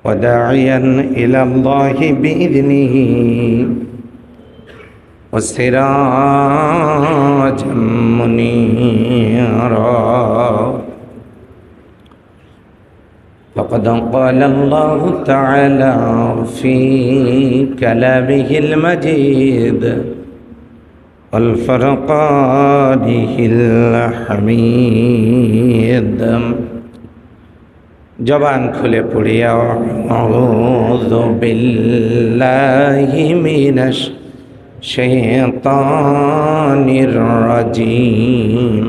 وداعيا إلى الله بإذنه وسراجا منيرا. فقد قال الله تعالى في كلامه المجيد والفرقانه الحميد জবান খুলে পড়িয়া আউযু বিল্লাহি মিনাশ শাইতানির রাজিম।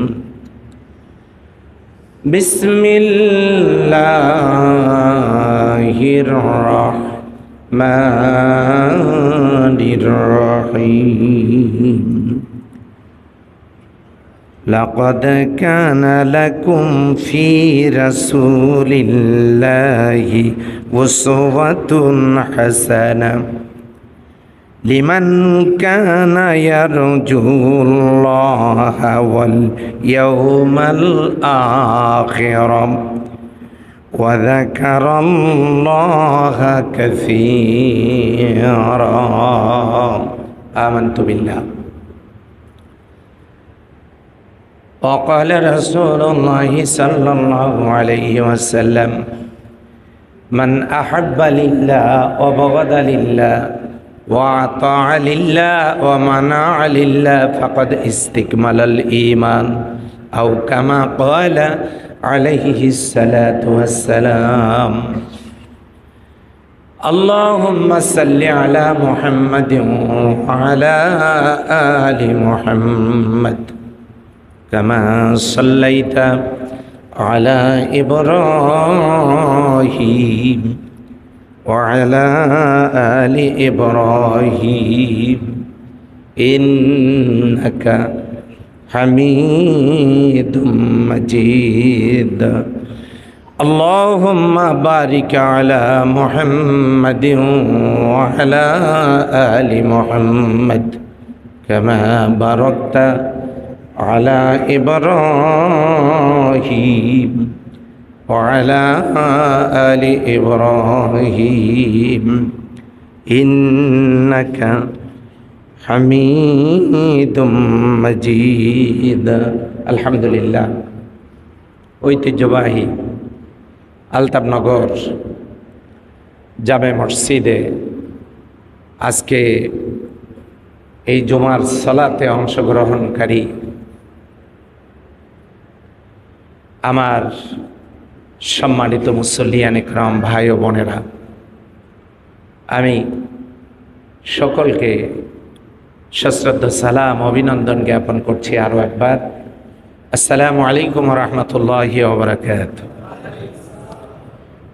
বিসমিল্লাহির রাহমানির রহিম। لقد كان لكم في رسول الله أسوة حسنة لمن كان يرجو الله واليوم الآخر وذكر الله كثيرا. آمنت بالله. وقال رسول الله صلى الله عليه وسلم من أحب لله وبغض لله وأطاع لله ومنع لله فقد استكمل الإيمان أو كما قال عليه الصلاة والسلام. اللهم صل على محمد وعلى آل محمد كما صليت على إبراهيم وعلى آل إبراهيم إنك حميد مجيد. اللهم بارك على محمد وعلى آل محمد كما باركت على إبراهيم وعلى آل إبراهيم إنك حميد مجيد. الحمد لله. ঐতিহ্যবাহী আলতাবনগর জামে মসজিদে আজকে এই জুমার সালাতে অংশগ্রহণকারী আমার সম্মানিত মুসল্লিয়ান ইকরাম ভাই ও বোনেরা, আমি সকলকে সশ্রদ্ধ সালাম অভিনন্দন জ্ঞাপন করছি আরও একবার। আসসালামু আলাইকুম ওয়া রাহমাতুল্লাহি ওয়া বারাকাতুহু।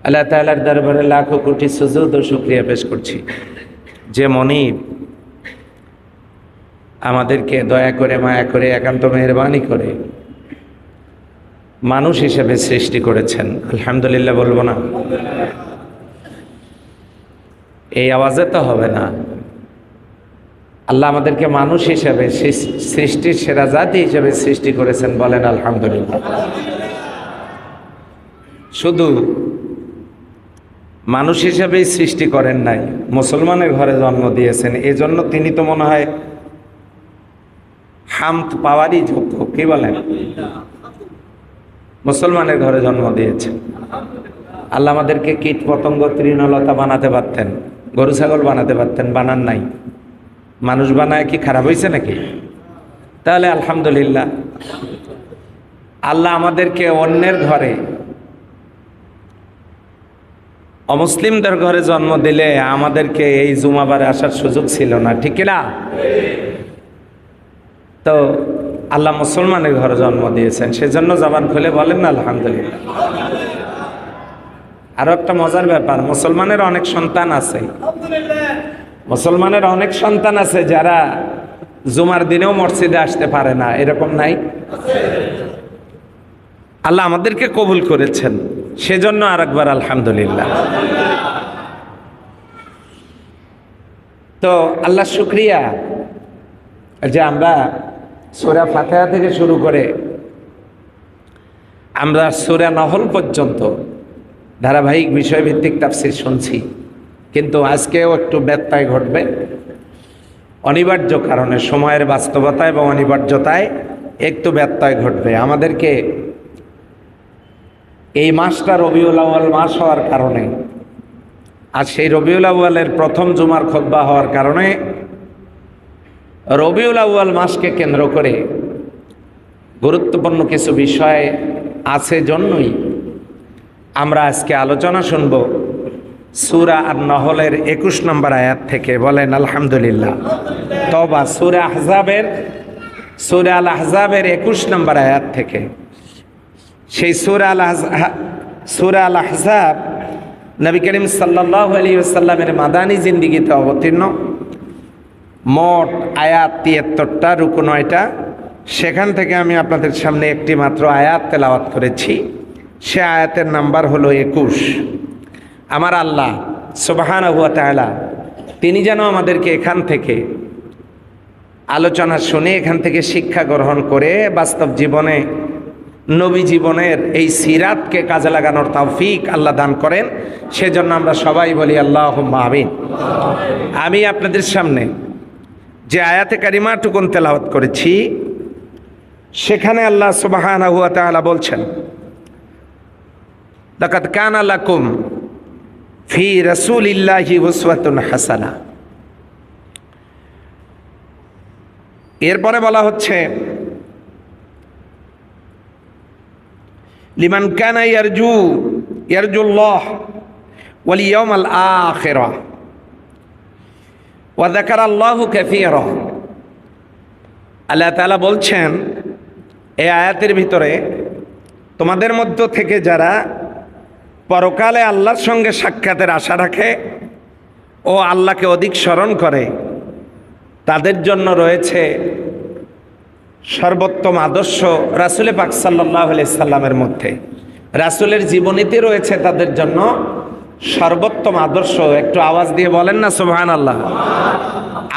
আল্লাহ তাআলার দরবারে লাখো কোটি সুজুদ ও শুকরিয়া পেশ করছি যে মনিব আমাদেরকে দয়া করে মায়া করে একান্ত মেহেরবানি করে মানুষ হিসেবে সৃষ্টি করেছেন। আলহামদুলিল্লাহ বলবো না? এই আওয়াজে তো হবে না। আল্লাহ আমাদেরকে মানুষ হিসেবে সৃষ্টির সেরা জাতি হিসেবে সৃষ্টি করেছেন, বলেন আলহামদুলিল্লাহ। শুধু মানুষ হিসেবেই সৃষ্টি করেন নাই, মুসলমানের ঘরে জন্ম দিয়েছেন। এজন্য তিনি তো মনে হয় হামদ পাওয়ারই যোগ্য। কি বলেন? মুসলমানের ঘরে জন্ম দিয়েছেন। আল্লাহ আমাদেরকে কীট পতঙ্গ তৃণলতা বানাতে পারতেন, গরু ছাগল বানাতে পারতেন, বানান নাই। মানুষ বানায় কি খারাপ হয়েছে নাকি? তাহলে আলহামদুলিল্লাহ। আল্লাহ আমাদেরকে অন্যের ঘরে, অমুসলিমদের ঘরে জন্ম দিলে আমাদেরকে এই জুমাবারে আসার সুযোগ ছিল না, ঠিক কিনা? তো আল্লাহ মুসলমানের ঘরে জন্ম দিয়েছেন, সেজন্য জবান খুলে বলেন না আলহামদুলিল্লাহ। আরো একটা মজার ব্যাপার, মুসলমানের অনেক সন্তান আছে, মুসলমানের অনেক সন্তান আছে যারা জুমার দিনেও মসজিদে আসতে পারে না, এরকম নাই? আল্লাহ আমাদেরকে কবুল করেছেন, সেজন্য আরেকবার আলহামদুলিল্লাহ। তো আল্লাহ শুকরিয়া যে আমরা সূরা ফাতিহা থেকে শুরু করে আমরা সূরা নহল পর্যন্ত ধারাবাহিক বিষয়ভিত্তিক তাফসীর শুনছি, কিন্তু আজকেও একটু ব্যত্যয় ঘটবে অনিবার্য কারণে, সময়ের বাস্তবতা এবং অনিবার্যতায় একটু ব্যত্যয় ঘটবে। আমাদেরকে এই মাসটা রবিউল আউয়াল মাস হওয়ার কারণে, আর সেই রবিউল আউয়ালের প্রথম জুমার খুতবা হওয়ার কারণে রবিউল আউয়াল মাসকে কেন্দ্র করে গুরুত্বপূর্ণ কিছু বিষয় আছে জন্যই আমরা আজকে আলোচনা শুনব সূরা আন-নহলের 21 নম্বর আয়াত থেকে। বলেন আলহামদুলিল্লাহ। তওবা সূরা আল আহজাবের 21 নম্বর আয়াত থেকে। সেই সূরা আল আহজাব নবী করিম সাল্লাল্লাহু আলাইহি ওয়াসাল্লামের মাদানী জিন্দেগিতে অবতীর্ণ। মোট আয়াত 73টা, রুকু 9টা। সেখান থেকে আমি আপনাদের সামনে একটি মাত্র আয়াত তেলাওয়াত করেছি। সে আয়াতের নাম্বার হলো 21। আমার আল্লাহ সুবহানাহু ওয়া তাআলা তিনি যেন আমাদেরকে এখান থেকে আলোচনা শুনে এখান থেকে শিক্ষা গ্রহণ করে বাস্তব জীবনে নবী জীবনের এই সিরাতকে কাজে লাগানোর তৌফিক আল্লাহ দান করেন। সেজন্য আমরা সবাই বলি আল্লাহুম্মা আমিন। আমি আপনাদের সামনে যে আয়াতে কারিমাটুকুন তেলাওয়াত করেছি সেখানে আল্লাহ সুবহানাহু ওয়া তাআলা বলছেন, লাকাদ কানা লাকুম ফি রাসূলিল্লাহি উসওয়াতুন হাসানাহ। এরপরে বলা হচ্ছে লিমান কানা ইয়ারজুল্লাহ ওয়াল ইয়াউমাল আখিরা ওয়া যাকারাল্লাহু কাসীরা। আল্লাহ তাআলা বলছেন এই আয়াতের ভিতরে, তোমাদের মধ্য থেকে যারা পরকালে আল্লাহর সঙ্গে সাক্ষাতের আশা রাখে ও আল্লাহকে অধিক স্মরণ করে, তাদের জন্য রয়েছে সর্বোত্তম আদর্শ রাসূল পাক সাল্লাল্লাহু আলাইহি সাল্লামের মধ্যে। রাসূলের জীবনীতে রয়েছে তাদের জন্য সর্বোত্তম আদর্শ। একটু আওয়াজ দিয়ে বলেন না সুবহানাল্লাহ।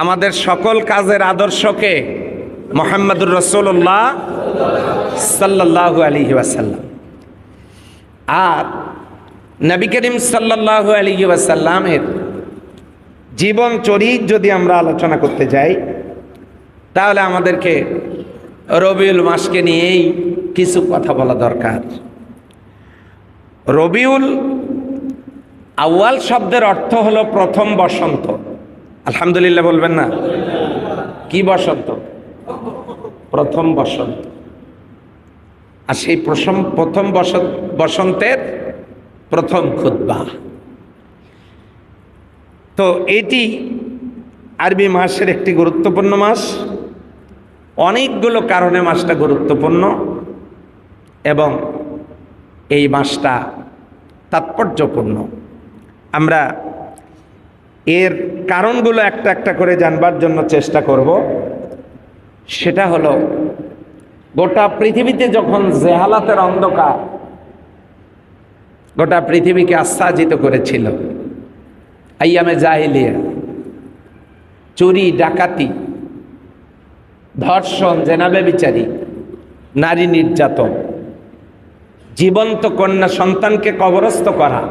আমাদের সকল কাজের আদর্শকে মুহাম্মদুর রাসূলুল্লাহ সাল্লাল্লাহু আলাইহি ওয়াসাল্লাম। আর নবী করিম সাল্লাল্লাহু আলাইহি ওয়াসাল্লামের জীবন চরিত যদি আমরা আলোচনা করতে যাই, তাহলে আমাদেরকে রবিউল মাসকে নিয়েই কিছু কথা বলা দরকার। রবিউল আউয়াল শব্দের অর্থ হলো প্রথম বসন্ত। আলহামদুলিল্লাহ বলবেন না? কি বসন্ত? প্রথম বসন্ত। আর সেই প্রথম বসন্তের প্রথম খুতবা। তো এটি আরবি মাসের একটি গুরুত্বপূর্ণ মাস। অনেকগুলো কারণে মাসটা গুরুত্বপূর্ণ এবং এই মাসটা তাৎপর্যপূর্ণ। আমরা এর কারণগুলো একটা একটা করে জানবার জন্য চেষ্টা করব। সেটা হলো, গোটা পৃথিবীতে যখন জেহালাতের অন্ধকার গোটা পৃথিবীকে আচ্ছাদিত করেছিল, আইয়ামে জাহিলিয়া, চুরি ডাকাতি, ধর্ষণ, জেনা ব্যভিচারী, নারী নির্যাতন, জীবন্ত কন্যা সন্তানকে কবরস্থ করা,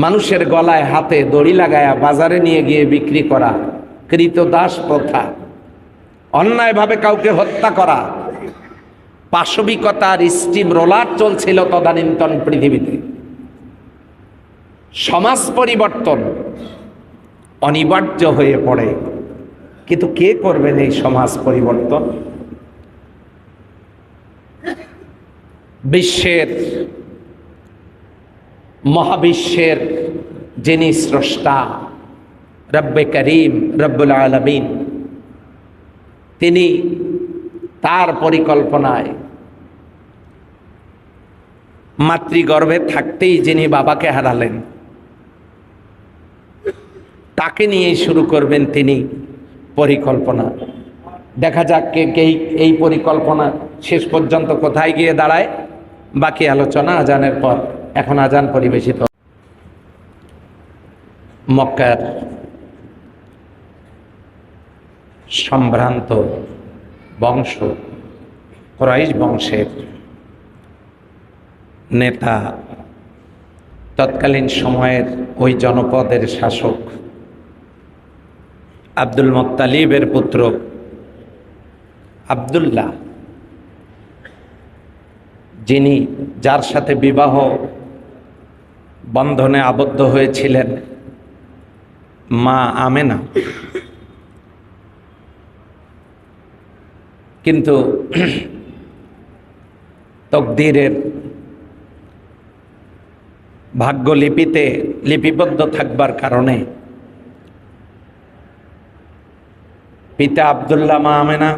মানুষের গলায় হাতে দড়ি লাগায়া বাজারে নিয়ে গিয়ে বিক্রি করা, কৃতদাস প্রথা, অন্যায়ভাবে কাউকে হত্যা করা, পাশবিকতার স্টিম রোলার চলছিল তদানীন্তন পৃথিবীতে। সমাজ পরিবর্তন অনিবার্য হয়ে পড়ে, কিন্তু কে করবেন এই সমাজ পরিবর্তন? বিশ্বের, মহাবিশ্বের যিনি স্রষ্টা রব্বে করিম রব্বুল আলামিন, তিনি তার পরিকল্পনায় মাতৃগর্ভে থাকতেই যিনি বাবাকে হারালেন, তাকে নিয়েই শুরু করবেন তিনি পরিকল্পনা। দেখা যাক কে এই পরিকল্পনা শেষ পর্যন্ত কোথায় গিয়ে দাঁড়ায়। বাকি আলোচনা আজানের পর। এখন আজান পরিবেশিত। মক্কার সম্ভ্রান্ত বংশ, কুরাইশ বংশের নেতা, তৎকালীন সময়ের ওই জনপদের শাসক আব্দুল মুত্তালিবের পুত্র আব্দুল্লাহ, যিনি যার সাথে বিবাহ বন্ধনে আবদ্ধ হয়েছিলেন মা আমেনা, কিন্তু তকদিরের ভাগ্যলিপিতে লিপিবদ্ধ থাকবার কারণে পিতা আব্দুল্লাহ মা আমেনা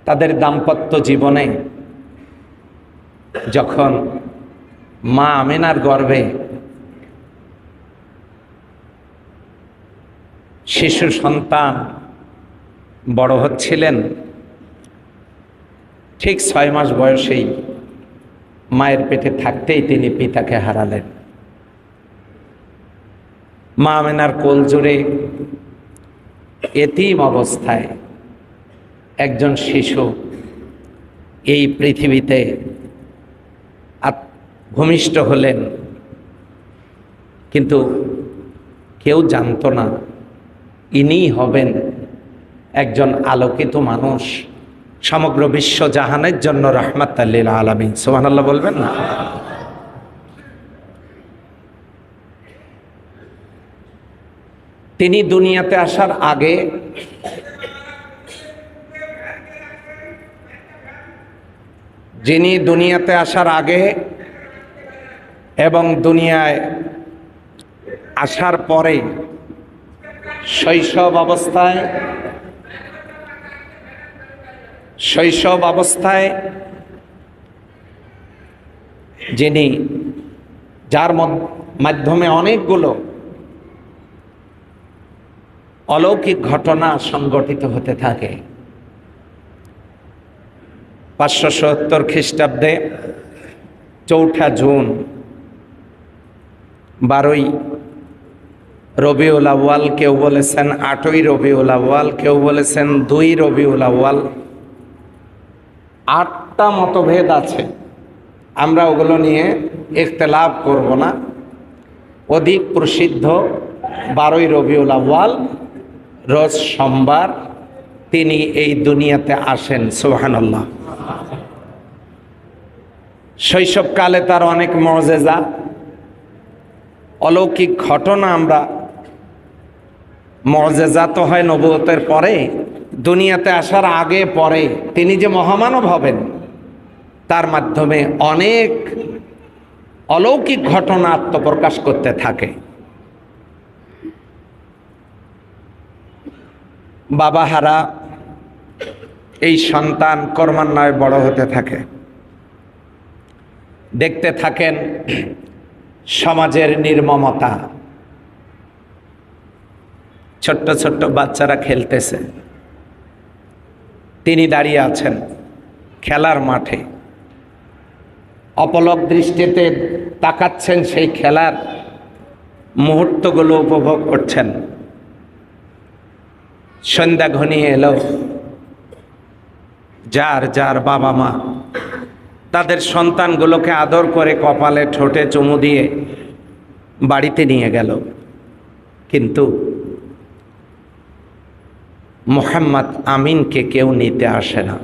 তাদের দাম্পত্য জীবনে যখন মা আমেনার গর্ভে শিশু সন্তান বড় হচ্ছিলেন, ঠিক 6 মাস বয়সেই মায়ের পেটে থাকতেই তিনি পিতাকে হারালেন। মা আমেনার কোল জুড়ে এতিম অবস্থায় একজন শিশু এই পৃথিবীতে ভূমিষ্ঠ হলেন, কিন্তু কেউ জানতো না ইনিই হবেন একজন আলোকিত মানুষ, সমগ্র বিশ্ব জাহানের জন্য রাহমাতাল লিল আলামিন। সুবহানাল্লাহ বলবেন না? তিনি দুনিয়াতে আসার আগে যিনি দুনিয়াতে আসার আগে এবং দুনিয়ায় আসার পরে শৈশব অবস্থায় যিনি যার মাধ্যমে অনেকগুলো অলৌকিক ঘটনা সংঘটিত হতে থাকে। 570 খ্রিস্টাব্দে 4 জুন 12ই রবিউল আউয়াল, কেউ বলেছেন 8ই রবিউল আউয়াল, কেউ বলেছেন 2 রবিউল আউয়াল, 8টা মতভেদ আছে। আমরা ওগুলো নিয়ে ইখতিলাফ করব না। অধিক প্রসিদ্ধ 12ই রবিউল আউয়াল, রোজ সোমবার তিনি এই দুনিয়াতে আসেন। সুবহানাল্লাহ। শৈশবকালে তার অনেক মুআজিজা, অলৌকিক ঘটনা আমরা, মুআজিজা তো হয় নবুয়তের পরে, দুনিয়াতে আসার আগে পরে তিনি যে মহামানব হবেন তার মাধ্যমে অনেক অলৌকিক ঘটনা আত্মপ্রকাশ করতে থাকে। বাবা হারা এই সন্তান ক্রমান্বয়ে বড় হতে থাকে। দেখতে থাকেন সমাজের নির্মমতা, ছোট্ট ছোট্ট বাচ্চারা খেলতেছে, তিনি দাঁড়িয়ে আছেন খেলার মাঠে, অপলক দৃষ্টিতে তাকাচ্ছেন, সেই খেলার মুহূর্তগুলো উপভোগ করছেন। সন্ধ্যা ঘনিয়ে এলো, যার যার বাবা মা তাদের সন্তানগুলোকে আদর করে কপালে ঠোঁটে চুমু দিয়ে বাড়িতে নিয়ে গেল, কিন্তু মুহাম্মদ আমিনকে কেউ নিতে আসে না।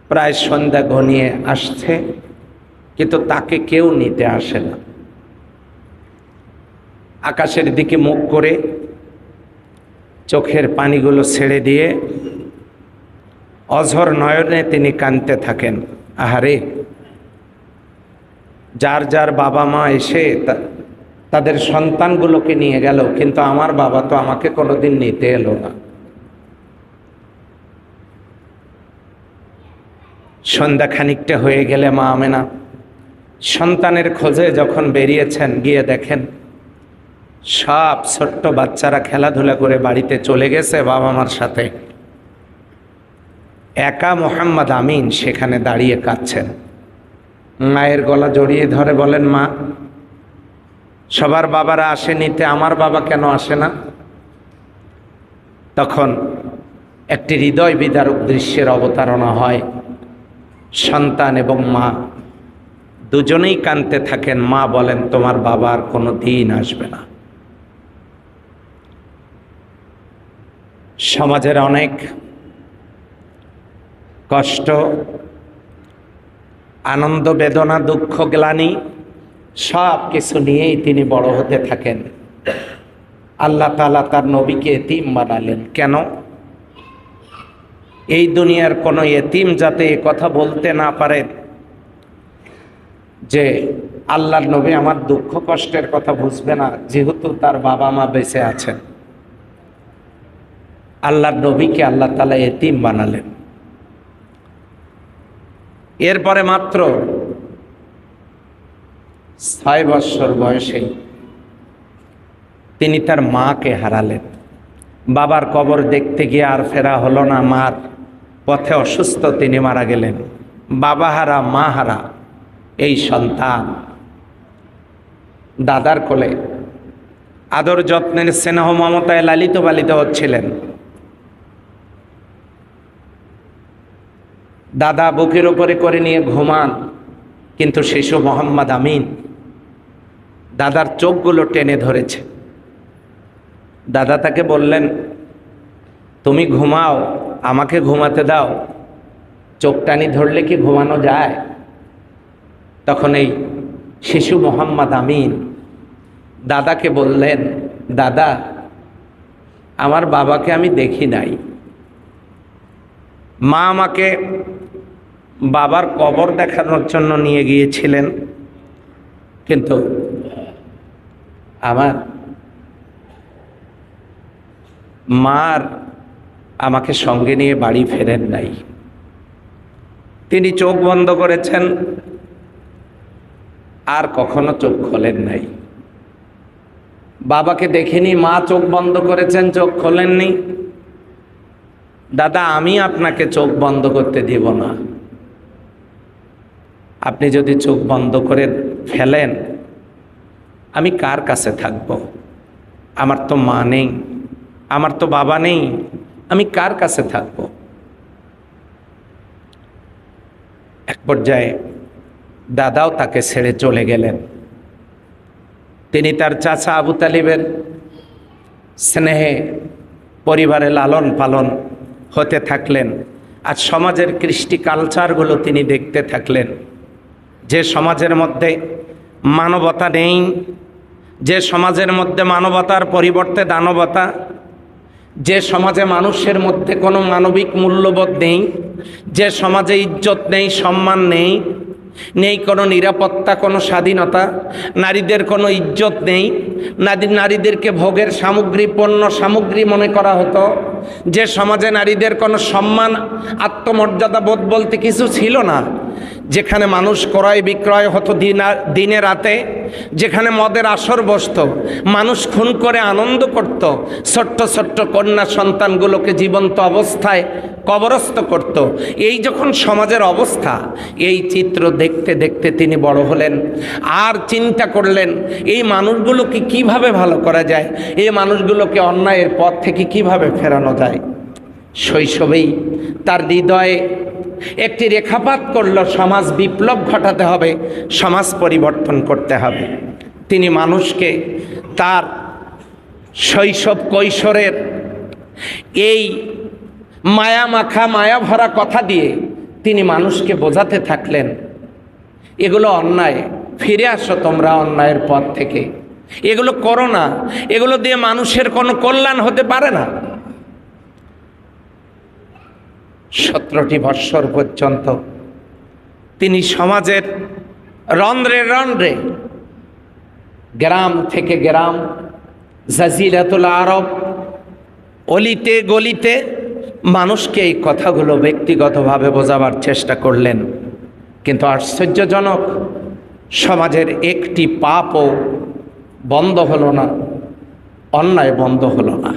প্রায় সন্ধ্যা ঘনিয়ে আসছে, কিন্তু তাকে কেউ নিতে আসে না। আকাশের দিকে মুখ করে চোখের পানিগুলো ছেড়ে দিয়ে অঝর নয়নে তিনি কাঁদতে থাকেন। আহারে, যার যার বাবা মা এসে তাদের সন্তানগুলোকে নিয়ে গেল, কিন্তু আমার বাবা তো আমাকে কোনোদিন নিতে এলো না। সন্ধ্যা খানিকটা হয়ে গেলে মা আমেনা সন্তানের খোঁজে যখন বেরিয়েছেন, গিয়ে দেখেন সব ছোট্ট বাচ্চারা খেলাধুলা করে বাড়িতে চলে গেছে বাবা মার সাথে। একা মোহাম্মদ আমিন সেখানে দাঁড়িয়ে কাঁদছেন। মায়ের গলা জড়িয়ে ধরে বলেন, মা, সবার বাবারা আসে নিতে, আমার বাবা কেন আসে না? তখন একটি হৃদয় বিদারক দৃশ্যের অবতারণা হয়। সন্তান এবং মা দুজনেই কাঁদতে থাকেন। মা বলেন, তোমার বাবার কোনো দিন আসবে না। সমাজের অনেক কষ্ট, আনন্দ, বেদনা, দুঃখ, গ্লানি সব কিছু নিয়েই তিনি বড় হতে থাকেন। আল্লাহ তাআলা তার নবীকে এতিম বানালেন কেন? এই দুনিয়ার কোনো এতিম যাতে এ কথা বলতে না পারে যে আল্লাহর নবী আমার দুঃখ কষ্টের কথা বুঝবে না, যেহেতু তার বাবা মা বেঁচে আছেন। আল্লাহর নবীকে আল্লাহ তাআলা এতিম বানালেন। এরপরে মাত্র 6 বছর বয়সেই তিনি তার মাকে হারালেন। বাবার কবর দেখতে গিয়ে আর ফেরা হলো না। মার পথে অসুস্থ তিনি মারা গেলেন। বাবা হারা, মা হারা এই সন্তান দাদার কোলে আদর যত্নের স্নেহ মমতায় লালিত পালিত হচ্ছিলেন। দাদা বুকের উপরে করে নিয়ে ঘুমান, কিন্তু শিশু মোহাম্মদ আমিন দাদার চোখগুলো টেনে ধরেছে। দাদা তাকে বললেন, তুমি ঘুমাও, আমাকে ঘুমাতে দাও। চোখ টানি ধরলে কি ঘুমানো যায়? তখন এই শিশু মোহাম্মদ আমিন দাদাকে বললেন, দাদা, আমার বাবাকে আমি দেখি নাই। মা আমাকে বাবার কবর দেখানোর জন্য নিয়ে গিয়েছিলেন, কিন্তু আমার মার আমাকে সঙ্গে নিয়ে বাড়ি ফেরেন নাই। তিনি চোখ বন্ধ করেছেন, আর কখনো চোখ খোলেন নাই। বাবাকে দেখেনি, মা চোখ বন্ধ করেছেন, চোখ খোলেননি। দাদা, আমি আপনাকে চোখ বন্ধ করতে দিব না। আপনি যদি চোখ বন্ধ করে ফেলেন, আমি কার কাছে থাকব? আমার তো মা নেই, আমার তো বাবা নেই, আমি কার কাছে থাকব? এক পর্যায়ে দাদাও তাকে ছেড়ে চলে গেলেন। তিনি তার চাচা আবু তালিবের স্নেহে পরিবারে লালন পালন হতে থাকলেন। আর সমাজের কৃষ্টি কালচারগুলো তিনি দেখতে থাকলেন। যে সমাজের মধ্যে মানবতা নেই, যে সমাজের মধ্যে মানবতার পরিবর্তে দানবতা, যে সমাজে মানুষের মধ্যে কোনো মানবিক মূল্যবোধ নেই, যে সমাজে ইজ্জত নেই, সম্মান নেই, নেই কোনো নিরাপত্তা, কোনো স্বাধীনতা, নারীদের কোনো ইজ্জত নেই, নারীদেরকে ভোগের সামগ্রী, পণ্য সামগ্রী মনে করা হতো, যে সমাজে নারীদের কোনো সম্মান, আত্মমর্যাদা বোধ বলতে কিছু ছিল না, যেখানে মানুষ ক্রয় বিক্রয় হতো দিনে রাতে, যেখানে মদের আসর বসত, মানুষ খুন করে আনন্দ করত, ছোট্ট ছোট্ট কন্যা সন্তানগুলোকে জীবন্ত অবস্থায় কবরস্থ করত। এই যখন সমাজের অবস্থা, এই চিত্র দেখতে দেখতে তিনি বড় হলেন। আর চিন্তা করলেন, এই মানুষগুলোকে কিভাবে ভালো করা যায়, এই মানুষগুলোকে অন্যায়ের পথ থেকে কিভাবে ফেরানো যায়। শৈশবেই তার হৃদয়ে একটি রেখাপাত করল, সমাজ বিপ্লব ঘটাতে হবে, সমাজ পরিবর্তন করতে হবে। তিনি মানুষকে তার শৈশব কৈশোরের এই মায়া মাখা, মায়া ভরা কথা দিয়ে তিনি মানুষকে বোঝাতে থাকলেন, এগুলো অন্যায়, ফিরে আসো তোমরা অন্যায়ের পথ থেকে, এগুলো করো না, এগুলো দিয়ে মানুষের কোনো কল্যাণ হতে পারে না। 17টি বৎসর পর্যন্ত তিনি সমাজের রন্ধ্রে রন্ধ্রে, গ্রাম থেকে গ্রাম, জাজিরাতুল আরব, অলিতে গলিতে মানুষকে এই কথাগুলো ব্যক্তিগতভাবে বোঝাবার চেষ্টা করলেন। কিন্তু আশ্চর্যজনক, সমাজের একটি পাপও বন্ধ হলো না, অন্যায় বন্ধ হলো না।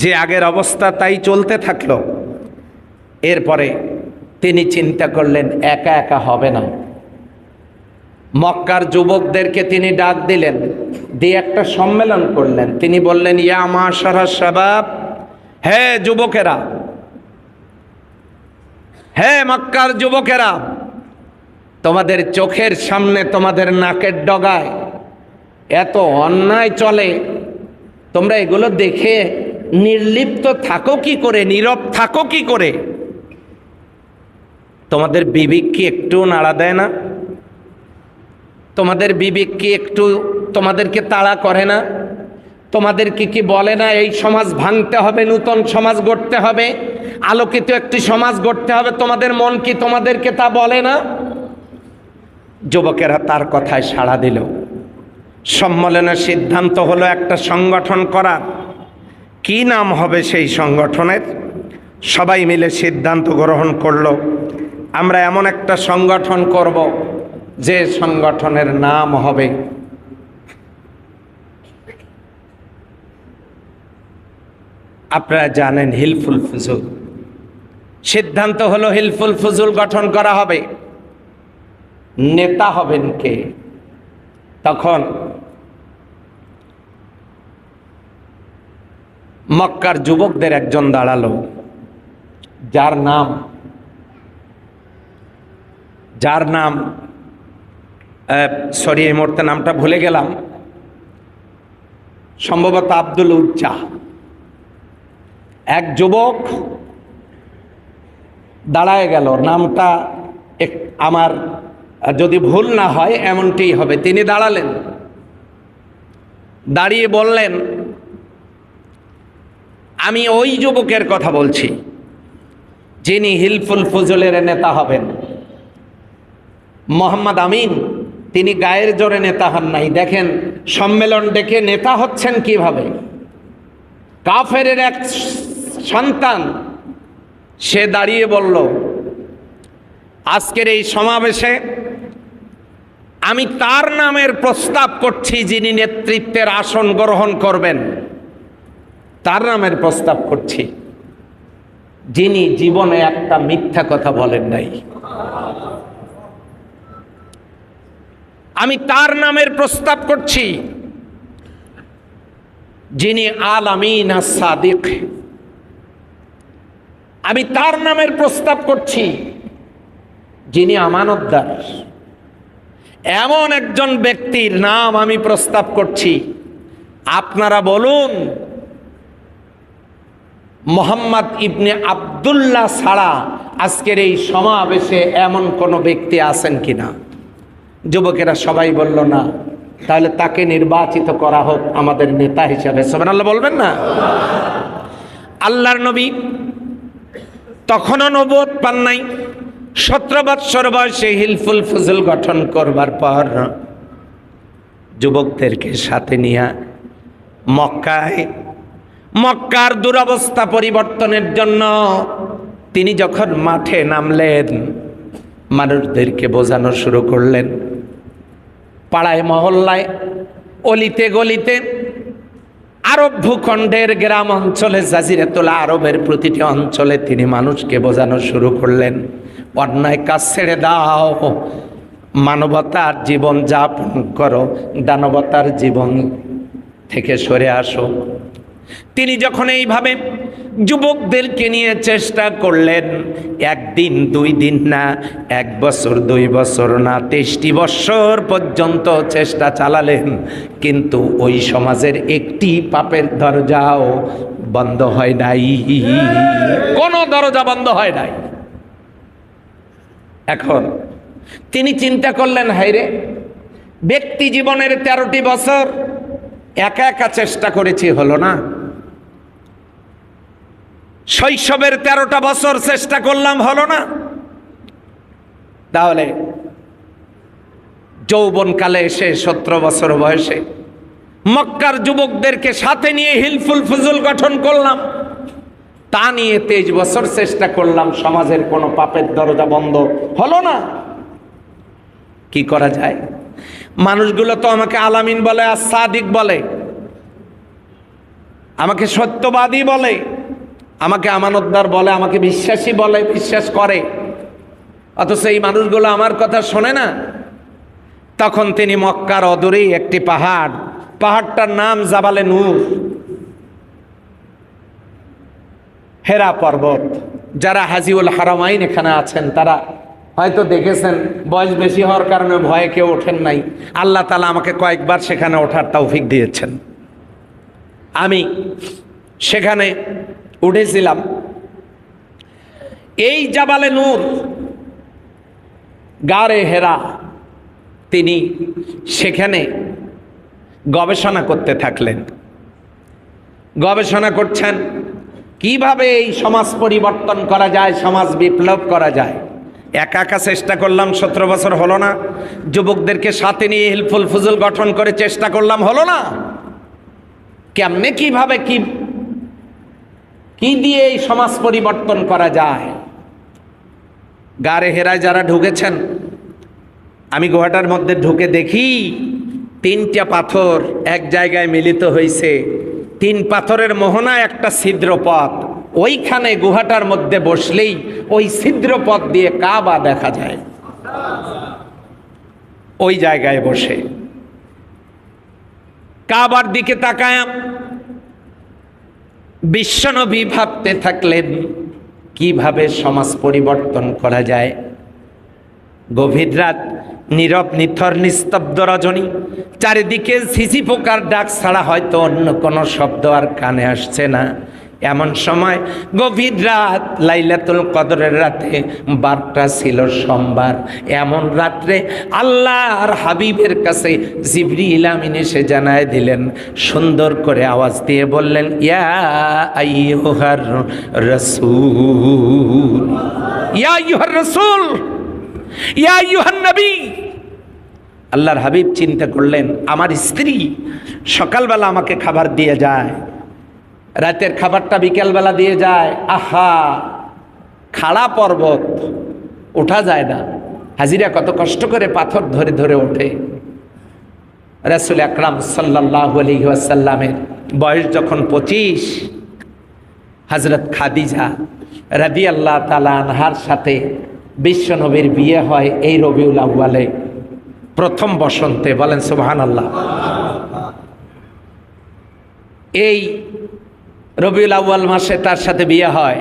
যে আগের অবস্থা তাই চলতে থাকলো। এরপরে তিনি চিন্তা করলেন, একা একা হবে না। মক্কার যুবকদেরকে তিনি ডাক দিলেন, দিয়ে একটা সম্মেলন করলেন। তিনি বললেন, ইয়া মাশারা শাবাব, হে যুবকেরা, হে মক্কার যুবকেরা, তোমাদের চোখের সামনে, তোমাদের নাকের ডগায় এত অন্যায় চলে, তোমরা এগুলো দেখে নির্লিপ্ত থাকো কি করে, নীরব থাকো কি করে? তোমাদের বিবেক কি একটু নাড়া দেয় না? তোমাদের বিবেক কি একটু তোমাদেরকে তাড়া করে না? তোমাদেরকে কি বলে না এই সমাজ ভাঙতে হবে, নূতন সমাজ গড়তে হবে, আলোকিত একটি সমাজ গড়তে হবে? তোমাদের মন কি তোমাদেরকে তা বলে না? যুবকেরা তার কথায় সাড়া দিল। সম্মেলনের সিদ্ধান্ত হলো একটা সংগঠন করার। কি নাম হবে সেই সংগঠনের? সবাই মিলে সিদ্ধান্ত গ্রহণ করলো, আমরা এমন একটা সংগঠন করব যে সংগঠনের নাম হবে আপনারা জানেন হিলফুল ফুজুল। সিদ্ধান্ত হলো হিলফুল ফুজুল গঠন করা হবে। নেতা হবেন কে? তখন মক্কার যুবকদের একজন দাঁড়ালো, যার নাম সরি এই মুহূর্তে নামটা ভুলে গেলাম, সম্ভবত আব্দুল উজ্জা। এক যুবক দাঁড়ায় গেল, নামটা আমার যদি ভুল না হয় এমনটিই হবে। তিনি দাঁড়ালেন, দাঁড়িয়ে বললেন, আমি ওই যুবকের কথা বলছি যিনি হিলফুল ফুজুলের নেতা হবেন। মোহাম্মদ আমিন তিনি গায়ের জোরে নেতা হন নাই। দেখেন সম্মেলন ডেকে নেতা হচ্ছেন কিভাবে। কাফের এক সন্তান, সে দাঁড়িয়ে বলল, আজকের এই সমাবেশে আমি তার নামের প্রস্তাব করছি যিনি নেতৃত্বের আসন গ্রহণ করবেন। তার নামের প্রস্তাব করছি যিনি জীবনে একটা মিথ্যা কথা বলেন নাই। আমি তার নামের প্রস্তাব করছি যিনি আল আমিন আস-সাদিক। আমি তার নামের প্রস্তাব করছি যিনি আমানতদার। এমন একজন ব্যক্তির নাম আমি প্রস্তাব করছি। আপনারা বলুন, মোহাম্মদ ইবনে আব্দুল্লাহ ছাড়া আজকের এই সমাবেশে এমন কোনো ব্যক্তি আছেন কিনা? যুবকেরা সবাই বলল না। তাহলে তাকে নির্বাচিত করা হোক আমাদের নেতা হিসাবে। সুবহানাল্লাহ বলবেন না? আল্লাহর নবী তখনও নবুয়ত পান নাই। 17 বৎসর বয়সে হিলফুল ফুজুল গঠন করবার পর যুবকদেরকে সাথে নিয়ে মক্কার দুরবস্থা পরিবর্তনের জন্য তিনি যখন মাঠে নামলেন, মানুষদেরকে বোঝানো শুরু করলেন। পাড়ায় মহল্লায়, অলিতে গলিতে, আরব ভূখণ্ডের গ্রাম অঞ্চলে, জাজিরাতুল আরবের প্রতিটি অঞ্চলে তিনি মানুষকে বোঝানো শুরু করলেন, অন্যায় কাজ ছেড়ে দাও, মানবতার জীবন যাপন করো, দানবতার জীবন থেকে সরে আসো। তিনি যখন এইভাবে যুবকদেরকে নিয়ে চেষ্টা করলেন, একদিন 2 দিন না, 1 বছর 2 বছর না, 23টি বছর পর্যন্ত চেষ্টা চালালেন, কিন্তু ওই সমাজের একটি পাপের দরজাও বন্ধ হয় নাই। কোনো দরজা বন্ধ হয় নাই। এখন তিনি চিন্তা করলেন, হায়রে, ব্যক্তি জীবনের 13টি বছর একা একা চেষ্টা করেছি, হলো না। শৈশবের 13টা বছর চেষ্টা করলাম, হলো না। তাহলে যৌবনকালে এসে 17 বছর বয়সে মক্কার যুবকদেরকে সাথে নিয়ে হিলফুল ফুজুল গঠন করলাম, তা নিয়ে 23 বছর চেষ্টা করলাম, সমাজের কোনো পাপের দরজা বন্ধ হলো না। কি করা যায়? মানুষগুলো তো আমাকে আলামিন বলে, আর সাদিক বলে, আমাকে সত্যবাদী বলে, আমাকে আমানতদার বলে, আমাকে বিশ্বাসী বলে, বিশ্বাস করে, অথচ এই মানুষগুলো আমার কথা শোনে না। তখন তিনি মক্কার অদূরেই একটি পাহাড়টার নাম জাবালে নূর, হেরা পর্বত, যারা হাজিউল হারামাইন এখানে আছেন তারা হয়তো দেখেছেন, বয়স বেশি হওয়ার কারণে ভয়ে কেউ ওঠেন নাই। আল্লাহ তাআলা আমাকে কয়েকবার সেখানে ওঠার তৌফিক দিয়েছেন। আমি সেখানে উঠেছিলাম। এই জাবালে নূর, গারে হেরা, তিনি সেখানে গবেষণা করতে থাকলেন। গবেষণা করছেন কিভাবে এই সমাজ পরিবর্তন করা যায়, সমাজ বিপ্লব করা যায়। একা একা চেষ্টা করলাম, 17 বছর হলো না। যুবকদেরকে সাথে নিয়ে হিলফুল ফুজুল গঠন করে চেষ্টা করলাম, হলো না। কেমনে কিভাবে কি দিয়ে এই সমাজ পরিবর্তন করা যায়। গারে হেরায় যারা ঢুকেছেন, আমি গুহাটার মধ্যে ঢুকে দেখি 3টা পাথর এক জায়গায় মিলিত হয়েছে। 3 পাথরের মোহনায় একটা ছিদ্র পথ। ওইখানে গুহাটার মধ্যে বসলেই ওই ছিদ্র পথ দিয়ে কাবা দেখা যায়। ওই জায়গায় বসে কাবার দিকে তাকায় বিশ্বনবী ভাবতে থাকলেন কিভাবে সমাজ পরিবর্তন করা যায়। গভীর রাত, নীরব নিথর নিস্তব্ধ রজনী, চারিদিকে ঝিঝি পোকার ডাক ছাড়া হয়তো অন্য কোনো শব্দ আর কানে আসছে না। এমন সময় গভীর রাত, লাইলাতুল কদরের রাতে, বারটা ছিল সোমবার। এমন রাত্রে আল্লাহর হাবিবের কাছে জিবরিল আমিন এসে জানায় দিলেন, সুন্দর করে আওয়াজ দিয়ে বললেন, ইয়া আইয়ুহার রাসূল, ইয়া আইয়ুহার রাসূল, ইয়া আইয়ুহান নবী। আল্লাহর হাবিব চিন্তা করলেন, আমার স্ত্রী সকালবেলা আমাকে খাবার দিয়ে যায়, রাতের খাবারটা বিকেলবেলা দিয়ে যায়। আহা, খাড়া পর্বত ওঠা যায় না, হাজিরা কত কষ্ট করে পাথর ধরে ধরে ওঠে। রাসূল আকরাম সাল্লাল্লাহু আলাইহি ওয়াসাল্লামের বয়স যখন 25, হযরত খাদিজা রাদিয়াল্লাহু তাআলা আনহার সাথে বিশ্বনবীর বিয়ে হয় এই রবিউল আউয়ালে, প্রথম বসন্তে। বলেন সুবহানাল্লাহ। এই রবিউল আউয়াল মাসে তার সাথে বিয়ে হয়।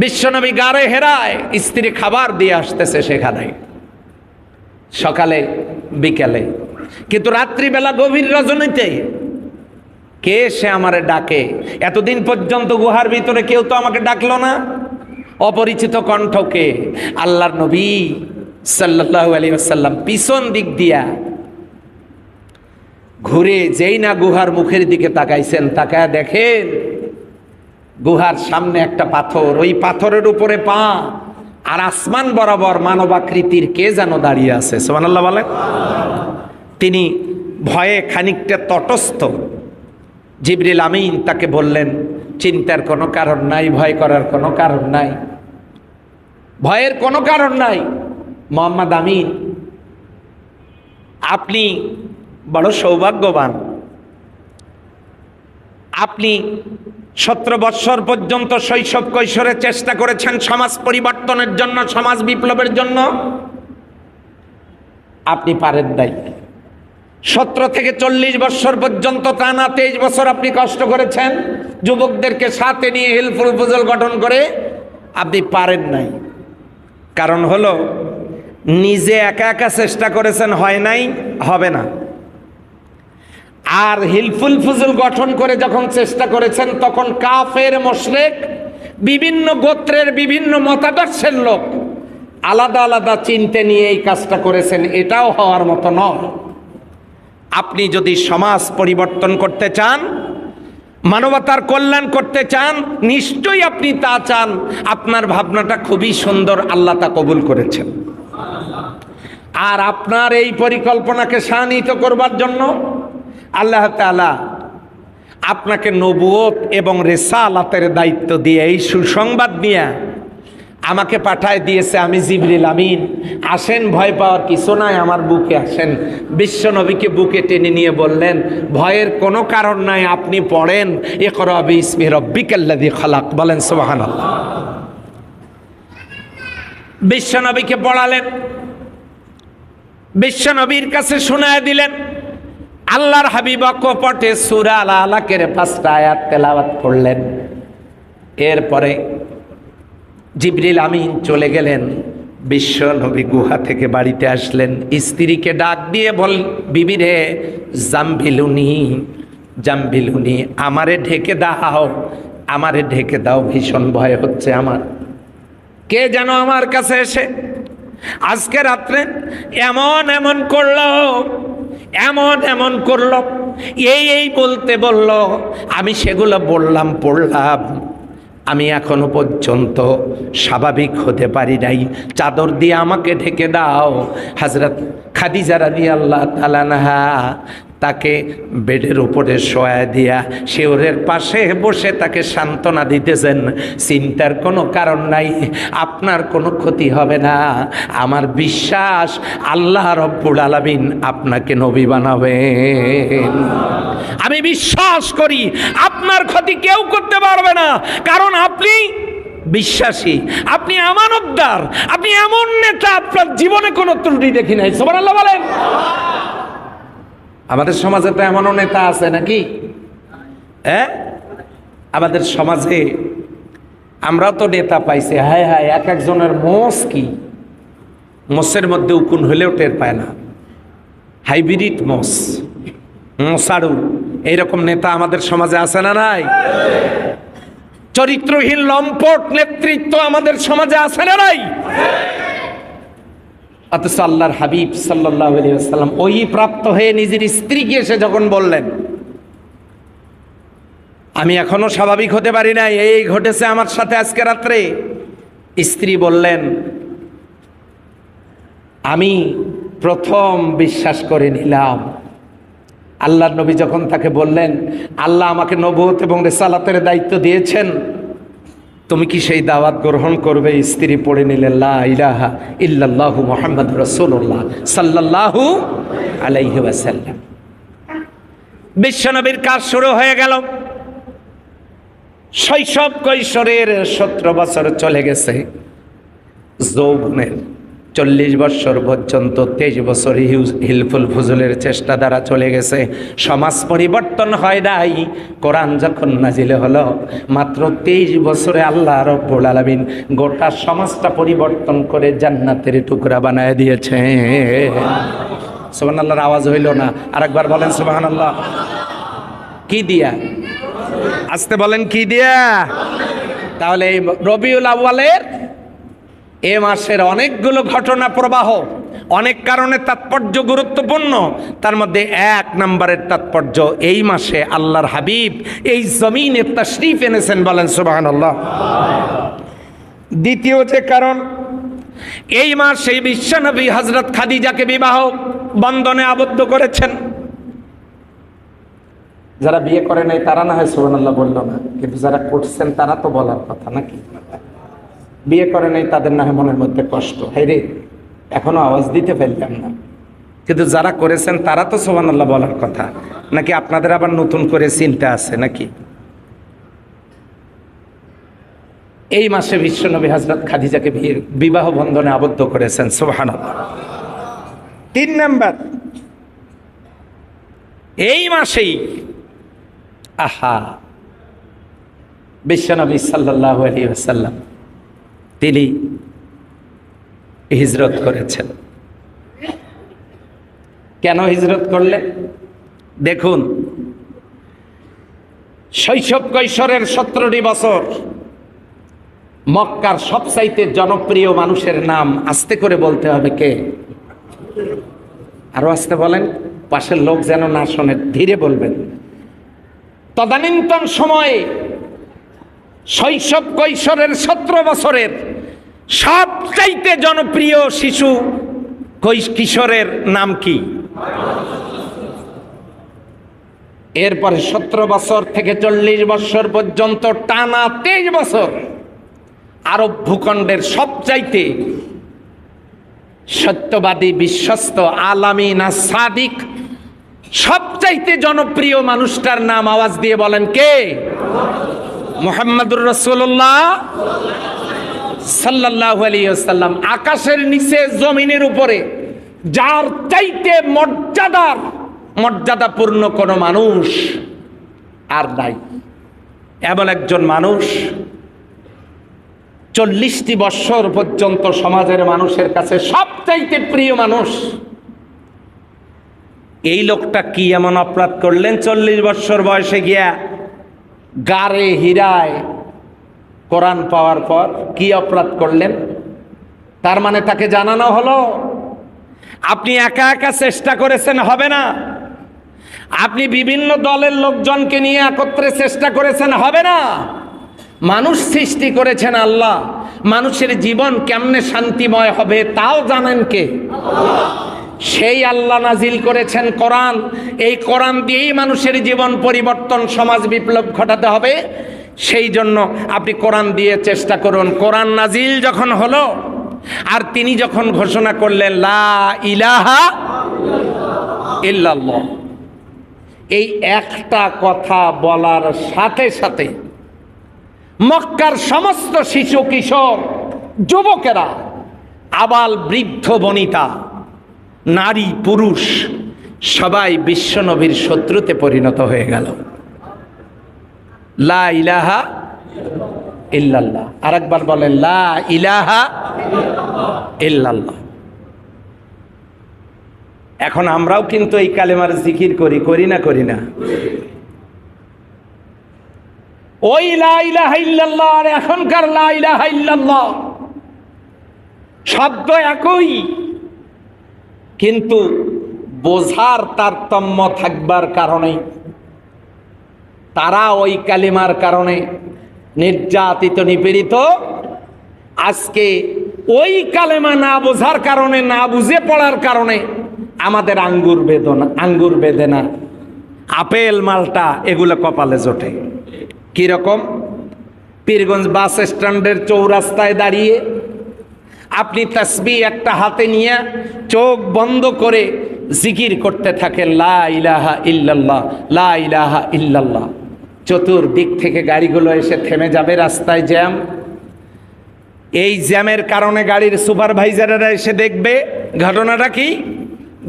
বিশ্বনবী গারে হেরায় স্ত্রী খাবার দিয়ে আসতেছে সেখানে, সকালে বিকেলে। কিন্তু রাত্রিবেলা গভীর রজনীতে কে সে আমারে ডাকে? এতদিন পর্যন্ত গুহার ভিতরে কেউ তো আমাকে ডাকলো না। অপরিচিত কণ্ঠকে আল্লাহর নবী সাল্লাল্লাহু আলাইহি ওয়াসাল্লাম পিছন দিক দিয়া ঘুরে যেই না গুহার মুখের দিকে তাকাইছেন, তাকায় দেখেন গুহার সামনে একটা পাথর, ওই পাথরের উপরে পা, আর আসমান বরাবর মানবাকৃতির কে যেন দাঁড়িয়ে আছে। সুবহানাল্লাহ বলেন। তিনি ভয়ে খানিকটা তটস্থ। জিবরিল আমিন তাকে বললেন, চিন্তার কোনো কারণ নাই, ভয় করার কোনো কারণ নাই, ভয়ের কোনো কারণ নাই। মোহাম্মদ আমিন, আপনি বড় সৌভাগ্যবান। আপনি 17 বৎসর পর্যন্ত শৈশব কৈশোরে চেষ্টা করেছেন সমাজ পরিবর্তনের জন্য, সমাজ বিপ্লবের জন্য। আপনি পারেন নাই। 17 থেকে 40 বৎসর পর্যন্ত টানা 23 বছর আপনি কষ্ট করেছেন যুবকদেরকে সাথে নিয়ে হিলফুল ফুজল গঠন করে, আপনি পারেন নাই। কারণ হলো নিজে একা একা চেষ্টা করেছেন, হয় নাই, হবে না। আর হিলফুল ফুজুল গঠন করে যখন চেষ্টা করেছেন তখন কাফের মুশরিক বিভিন্ন গোত্রের বিভিন্ন মতাদর্শের লোক আলাদা আলাদা চিন্তা নিয়ে এই কাজটা করেছেন, এটাও হওয়ার মতো নয়। আপনি যদি সমাজ পরিবর্তন করতে চান, মানবতার কল্যাণ করতে চান, নিশ্চয়ই আপনি তা চান। আপনার ভাবনাটা খুবই সুন্দর, আল্লাহ তা কবুল করেছেন। আর আপনার এই পরিকল্পনাকে সানিত করবার জন্য আল্লাহ তাআলা আপনাকে নবুয়ত এবং রিসালাতের দায়িত্ব দিয়ে, এই সুসংবাদ নিয়ে আমাকে পাঠায় দিয়েছে। আমি জিবরিল আমিন, আসেন, ভয় পাওয়ার কিছু নাই, আমার বুকে আসেন। বিশ্বনবীকে বুকে টেনে নিয়ে বললেন, ভয়ের কোনো কারণ নাই, আপনি পড়েন ইকরা বিসমি রাব্বিকাল্লাযী খালাক। বলেন সুবহানাল্লাহ। বিশ্বনবীকে পড়ালেন, বিশ্বনবীর কাছে শোনায় দিলেন। আল্লাহর হাবিব কপটে সূরা আল আলাকের 5টা আয়াত তেলাওয়াত করলেন। এরপরে জিবরিল আমিন চলে গেলেন। বিশ্ব নবী গুহা থেকে বাড়িতে আসলেন, স্ত্রীকে ডাক দিয়ে বল, বিবি রে, জাম্বিলুনি জাম্বিলুনি, আমারে ঢেকে দাও, আমারে ঢেকে দাও, ভীষণ ভয় হচ্ছে আমার। কে যেন আমার কাছে এসে আজকে রাত্রে এমন এমন করলো, এমন এমন করলো, এই বলতে বলল, আমি সেগুলো বললাম, পড়লাম, আমি এখনো পর্যন্ত স্বাভাবিক হতে পারি নাই, চাদর দিয়ে আমাকে ঢেকে দাও। হযরত খাদিজা রাদিয়াল্লাহু তাআলা আনহা তাকে বেডের উপরে শোয়া দিয়া শিওরের পাশে বসে তাকে সান্ত্বনা দিতেছেন, চিন্তার কোনো কারণ নাই, আপনার কোনো ক্ষতি হবে না, আমার বিশ্বাস আল্লাহ রব্বুল আলামিন আপনাকে নবী বানাবেন। আমি বিশ্বাস করি আপনার ক্ষতি কেউ করতে পারবে না, কারণ আপনি বিশ্বাসী, আপনি আমানতদার, আপনি এমন নেতা, আপনার জীবনে কোনো ত্রুটি দেখি নাই। সুবহানাল্লাহ বলেন। আমাদের সমাজে তো এমনও নেতা আছে নাকি? হ্যাঁ, আমাদের সমাজে আমরাও তো নেতা পাইছি। হায় হায়, এক একজনের মোষ কি, মোষের মধ্যে উকুন হলেও টের পায় না, হাইব্রিড মোষ, মোষাড়ু, এইরকম নেতা আমাদের সমাজে আছে না নাই? চরিত্রহীন লম্পট নেতৃত্ব আমাদের সমাজে আছে না নাই? অথচ আল্লাহর হাবিব সাল্লাল্লাহু আলাইহি ওয়াসাল্লাম ওই প্রাপ্ত হয়ে নিজের স্ত্রীকে এসে যখন বললেন, আমি এখনো স্বাভাবিক হতে পারি না, এই ঘটেছে আমার সাথে আজকে রাত্রে, স্ত্রী বললেন, আমি প্রথম বিশ্বাস করে নিলাম। আল্লাহর নবী যখন তাকে বললেন, আল্লাহ আমাকে নবুয়ত এবং রিসালাতের দায়িত্ব দিয়েছেন, তুমি কি সেই দাওয়াত গ্রহণ করবে? স্ত্রী পড়ে নিলেন, লা ইলাহা ইল্লাল্লাহু মুহাম্মাদুর রাসূলুল্লাহ সাল্লাল্লাহু আলাইহি ওয়াসাল্লাম। বিশ্বনবীর কাজ শুরু হয়ে গেল। শৈশব কৈশোরের 17 বছর চলে গেছে, যৌবনের 40 বছর পর্যন্ত 23 বছর হিলফুল ফুজুলের চেষ্টা দ্বারা চলে গেছে। সমাজ পরিবর্তন হয় নাই। কোরআন যখন নাজিল হলো, মাত্র 23 বছরে আল্লাহ রব্বুল আলামিন গোটা সমাজটা পরিবর্তন করে জান্নাতের টুকরা বানায় দিয়েছে। সুবহানাল্লাহর আওয়াজ হইল না, আরেকবার বলেন সুবহানাল্লাহ। কি দিয়া? আস্তে বলেন, কি দিয়া? তাহলে এই রবিউল আউয়ালের এ মাসের অনেকগুলো ঘটনা প্রবাহ, অনেক কারণে তাৎপর্য গুরুত্বপূর্ণ। তার মধ্যে 1 নম্বরের তাৎপর্য, এই মাসে আল্লাহর হাবিব এই জমিনে তাশরীফ এনেছেন, বলেন সুবহানাল্লাহ। দ্বিতীয় যে কারণ, এই মাসে বিশ্বনবী হযরত খাদিজাকে বিবাহ বন্ধনে আবদ্ধ করেছেন। যারা বিয়ে করে নাই তারা না হয় সুবহানাল্লাহ বলল না, কিন্তু যারা করছেন তারা তো বলার কথা নাকি? বিয়ে করে নাই তাদের না হয় মনের মধ্যে কষ্ট, হায় রে এখনো আওয়াজ দিতে পারলাম না, কিন্তু যারা করেছেন তারা তো সুবহানাল্লাহ বলার কথা নাকি? আপনাদের আবার নতুন করে চিন্তা আছে নাকি? এই মাসে বিশ্বনবী হযরত খাদিজাকে বিবাহ বন্ধনে আবদ্ধ করেছেন, সুবহানাল্লাহ। 3 নাম্বার, এই মাসেই বিশ্বনবী সাল্লাল্লাহু আলাইহি ওয়াসাল্লাম তিনি হিজরত করেছেন। কেন হিজরত করলেন? দেখুন, শৈশব কৈশোরের 17টি বছর মক্কার সবচাইতে জনপ্রিয় মানুষের নাম আস্তে করে বলতে হবে, কে? আরো আস্তে বলেন, পাশের লোক যেন না শোনে, ধীরে বলবেন। তদানীন্তন সময়ে শৈশব কৈশোরের 17 বছরের সবচাইতে জনপ্রিয় শিশু কিশোরের নাম কি? এরপরে 17 বছর থেকে 40 বছর পর্যন্ত টানা 23 বছর আরব ভূখণ্ডের সবচাইতে সত্যবাদী, বিশ্বস্ত, আলামিন আর সাদিক সবচাইতে জনপ্রিয় মানুষটার নাম আওয়াজ দিয়ে বলেন, কে? মুহাম্মাদুর রাসূলুল্লাহ সাল্লাল্লাহু আলাইহি ওয়াসাল্লাম। আকাশের নিচে জমিনের উপরে যার চাইতে মর্যাদাপূর্ণ কোন মানুষ আর নাই। এমন একজন মানুষ 40টি বৎসর পর্যন্ত সমাজের মানুষের কাছে সবচাইতে প্রিয় মানুষ। এই লোকটা কি এমন অপরাধ করলেন 40 বৎসর বয়সে গিয়া গারে হীরায় কোরআন পাওয়ার পর কি অপরাধ করলেন? তার মানে তাকে জানানো হলো আপনি একা একা চেষ্টা করেছেন হবে না, আপনি বিভিন্ন দলের লোকজনকে নিয়ে একত্রে চেষ্টা করেছেন হবে না। মানুষ সৃষ্টি করেছেন আল্লাহ, মানুষের জীবন কেমনে শান্তিময় হবে তাও জানেন কে? সেই আল্লাহ নাজিল করেছেন কোরআন। এই কোরআন দিয়েই মানুষের জীবন পরিবর্তন, সমাজ বিপ্লব ঘটাতে হবে। সেই জন্য আপনি কোরআন দিয়ে চেষ্টা করুন। কোরআন নাজিল যখন হলো আর তিনি যখন ঘোষণা করলেন লা ইলাহা ইল্লাল্লাহ, এই একটা কথা বলার সাথে সাথে মক্কার সমস্ত শিশু কিশোর যুবকেরা, আবাল বৃদ্ধ বনিতা, নারী পুরুষ সবাই বিশ্বনবীর শত্রুতে পরিণত হয়ে গেল। লা ইলাহা ইল্লাল্লাহ। আরেকবার বলেন লা ইলাহা ইল্লাল্লাহ। এখন আমরাও কিন্তু এই কালেমার জিকির করি না করি না? ওই লা ইলাহা ইল্লাল্লাহ আর এখনকার লা ইলাহা ইল্লাল্লাহ শব্দ একই, কিন্তু বোঝার তারতম্য থাকবার কারণে তারা ওই কালিমার কারণে নির্যাতিত নিপীড়িত। আজকে ওই কালেমা না বোঝার কারণে, না বুঝে পড়ার কারণে আমাদের আঙ্গুর বেদনা, আপেল মালটা এগুলো কপালে জোটে। কিরকম? পীরগঞ্জ বাস স্ট্যান্ডের চৌরাস্তায় দাঁড়িয়ে আপনি তাসবিহ একটা হাতে নিয়ে চোখ বন্ধ করে জিকির করতে থাকেন লা ইলাহা ইল্লাল্লাহ, লা ইলাহা ইল্লাল্লাহ। চতুর্দিক থেকে গাড়িগুলো এসে থেমে যাবে, রাস্তায় জ্যাম। এই জ্যামের কারণে গাড়ির সুপারভাইজাররা এসে দেখবে ঘটনাটা কি,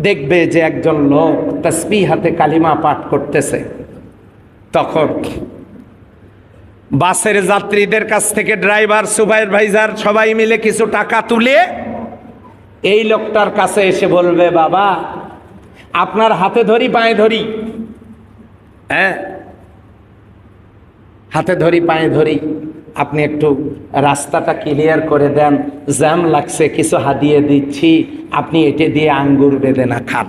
দেখবে যে একজন লোক তাসবিহ হাতে কালিমা পাঠ করতেছে। তখন বাসের যাত্রীদের কাছ থেকে ড্রাইভার, সুপারভাইজার সবাই মিলে কিছু টাকা তুলে এই লোকটার কাছে এসে বলবে, বাবা আপনার হাতে ধরি পায়ে ধরি, হ্যাঁ হাতে ধরি পায়ে ধরি, আপনি একটু রাস্তাটা ক্লিয়ার করে দেন, জ্যাম লাগছে, কিছু হাদিয়ে দিচ্ছি, আপনি এটে দিয়ে আঙ্গুর বেদেনা খান,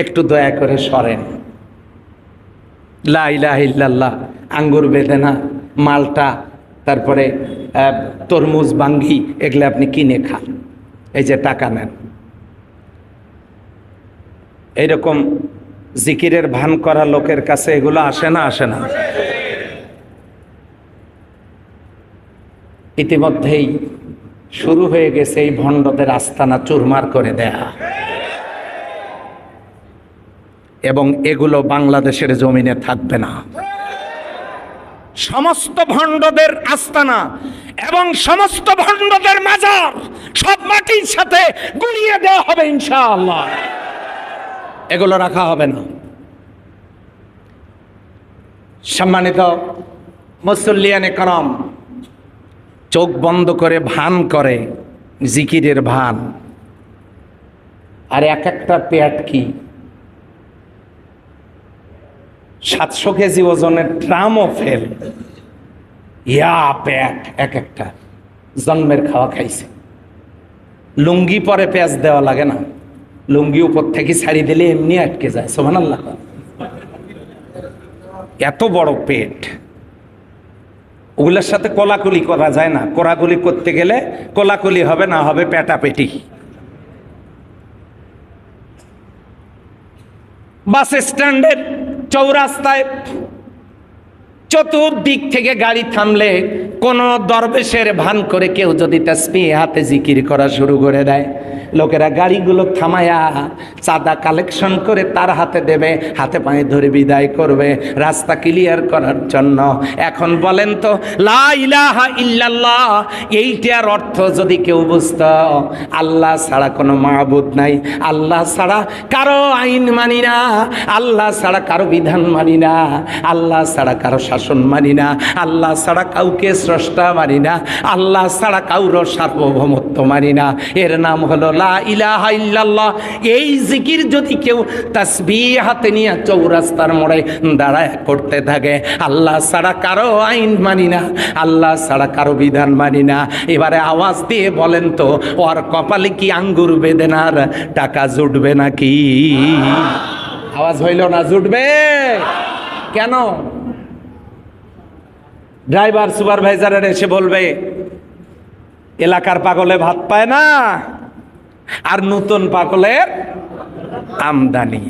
একটু দয়া করে সরেন। লা ইলাহা ইল্লাল্লাহ, আঙ্গুর বেদেনা, মালটা, তারপরে তরমুজ, বাঙ্গি, এগুলো আপনি কিনে খান, এই যে টাকা নেন। এইরকম জিকিরের ভান করা লোকের কাছে এগুলো আসে না? আসে না? ইতিমধ্যেই শুরু হয়ে গেছে এই ভণ্ডদের আস্তানা চুরমার করে দেয়া, এবং এগুলো বাংলাদেশের জমিনে থাকবে না। সমস্ত ভণ্ডদের আস্তানা এবং সমস্ত ভণ্ডদের মাজার সব মাটির সাথে গুলিয়ে দেওয়া হবে ইনশাআল্লাহ। এগুলো রাখা হবে না। সম্মানিত মুসল্লিয়ানে করম, চোখ বন্ধ করে ভান করে, জিকিরের ভান, আর এক একটা পেট কি 700 কেজি ওজনের ট্রামও ফেল, ইয়া পেট এক একটা জন্মের খাওয়া খাইছে। লুঙ্গি পরে পেঁয়াজ দেওয়া লাগে না, লুঙ্গি উপর থেকে ছাড়ি দিলে এমনি আটকে যায়। সুবহানাল্লাহ। এত বড় পেট, ওগুলোর সাথে কোলাকুলি করা যায় না। কোলাকুলি করতে গেলে কোলাকুলি হবে না, হবে পেটাপেটি। বাস স্ট্যান্ডের চৌরাস্তায় চতুর্দিক থেকে গাড়ি থামলে কোনো দরবেশের ভান করে কেউ যদি তাসবিহ হাতে জিকির করা শুরু করে দেয়, লোকেরা গাড়িগুলো থামায়া চাঁদা কালেকশন করে তার হাতে দেবে, হাতে পায়ে ধরে বিদায় করবে রাস্তা ক্লিয়ার করার জন্য। এখন বলেন তো, লা ইলাহা ইল্লাল্লাহ এইটার অর্থ যদি কেউ বুঝত, আল্লাহ ছাড়া কোনো মাবুদ নাই, আল্লাহ ছাড়া কারো আইন মানি না, আল্লাহ ছাড়া কারো বিধান মানি না, আল্লাহ ছাড়া কারো শাসন মানি না, আল্লাহ ছাড়া কাউকে স্রষ্টা মানি না, আল্লাহ ছাড়া কাউরো সার্বভৌমত্ব মানি না। এর নাম হলো লা ইলাহা ইল্লাল্লাহ। এই জিকির যদি কেউ তাসবিহ হাতে নিয়ে চৌরাস্তার মোড়ে দাঁড়ায় করতে থাকে, আল্লাহ ছাড়া কারো আইন মানি না, আল্লাহ ছাড়া কারো বিধান মানি না। এবারে আওয়াজ দিয়ে বলেন তো, ওর কপালে কি আঙ্গুর বেদেনার টাকা জুটবে নাকি? আওয়াজ হইল না? জুটবে কেন? ড্রাইভার সুপারভাইজারের এসে বলবে এলাকার পাগলে ভাত পায় না, আর নতুন পাগলের আমদানি,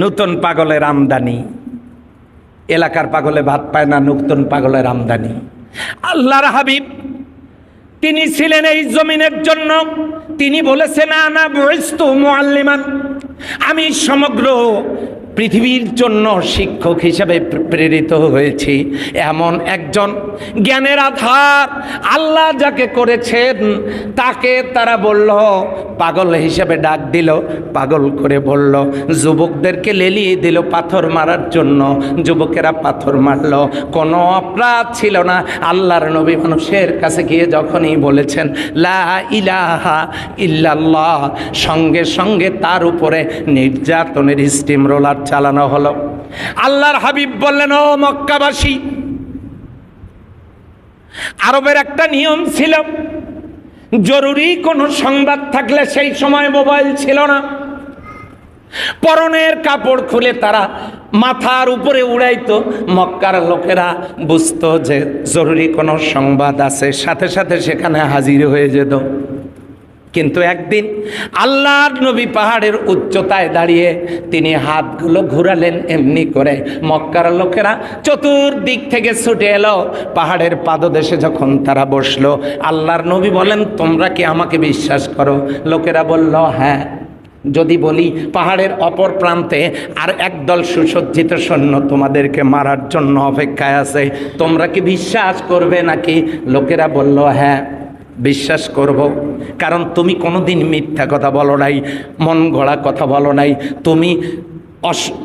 নতুন পাগলের আমদানি। এলাকার পাগলে ভাত পায় না, নতুন পাগলের আমদানি। আল্লাহর হাবিব তিনি ছিলেন এই জমিনের জন্য। তিনি বলেছেন আনা বুইস্তু মুআল্লিমান, আমি সমগ্র পৃথিবীর জন্য শিক্ষক হিসেবে প্রেরিত হয়েছি। এমন একজন জ্ঞানের আধার আল্লাহ যাকে করেছেন, তাকে তারা বলল, পাগল হিসেবে ডাক দিল, পাগল করে বলল, যুবকদেরকে লেলিয়ে দিল পাথর মারার জন্য। যুবকেরা পাথর মারল, কোনো অপরাধ ছিল না। আল্লাহর নবী মানুষের কাছে গিয়ে যখনই বলেছেন লা ইলাহা ইল্লাল্লাহ, সঙ্গে সঙ্গে তার উপরে নির্যাতনের স্টিম রোলার চালানো হলো। আল্লাহর হাবিব বললেন, ও মক্কাবাসী, আরবের একটা নিয়ম ছিল, জরুরি কোনো সংবাদ থাকলে সেই সময় মোবাইল ছিল না, পরনের কাপড় খুলে তারা মাথার উপরে উড়াইতো। মক্কার লোকেরা বুঝতো যে জরুরি কোনো সংবাদ আছে, সাথে সাথে সেখানে হাজির হয়ে যেত। কিন্তু একদিন আল্লাহর নবী পাহাড়ের উচ্চতায় দাঁড়িয়ে তিনি হাতগুলো ঘুরালেন এমনি করে। মক্কার লোকেরা চতুর্দিক থেকে ছুটে এলো। পাহাড়ের পাদদেশে যখন তারা বসলো, আল্লাহর নবী বলেন, তোমরা কি আমাকে বিশ্বাস করো? লোকেরা বলল, হ্যাঁ। যদি বলি পাহাড়ের অপর প্রান্তে আর একদল সুসজ্জিত সৈন্য তোমাদেরকে মারার জন্য অপেক্ষায় আছে, তোমরা কি বিশ্বাস করবে নাকি? লোকেরা বলল, হ্যাঁ বিশ্বাস করব, কারণ তুমি কোনোদিন মিথ্যা কথা বলো নাই, মন গড়া কথা বলো নাই,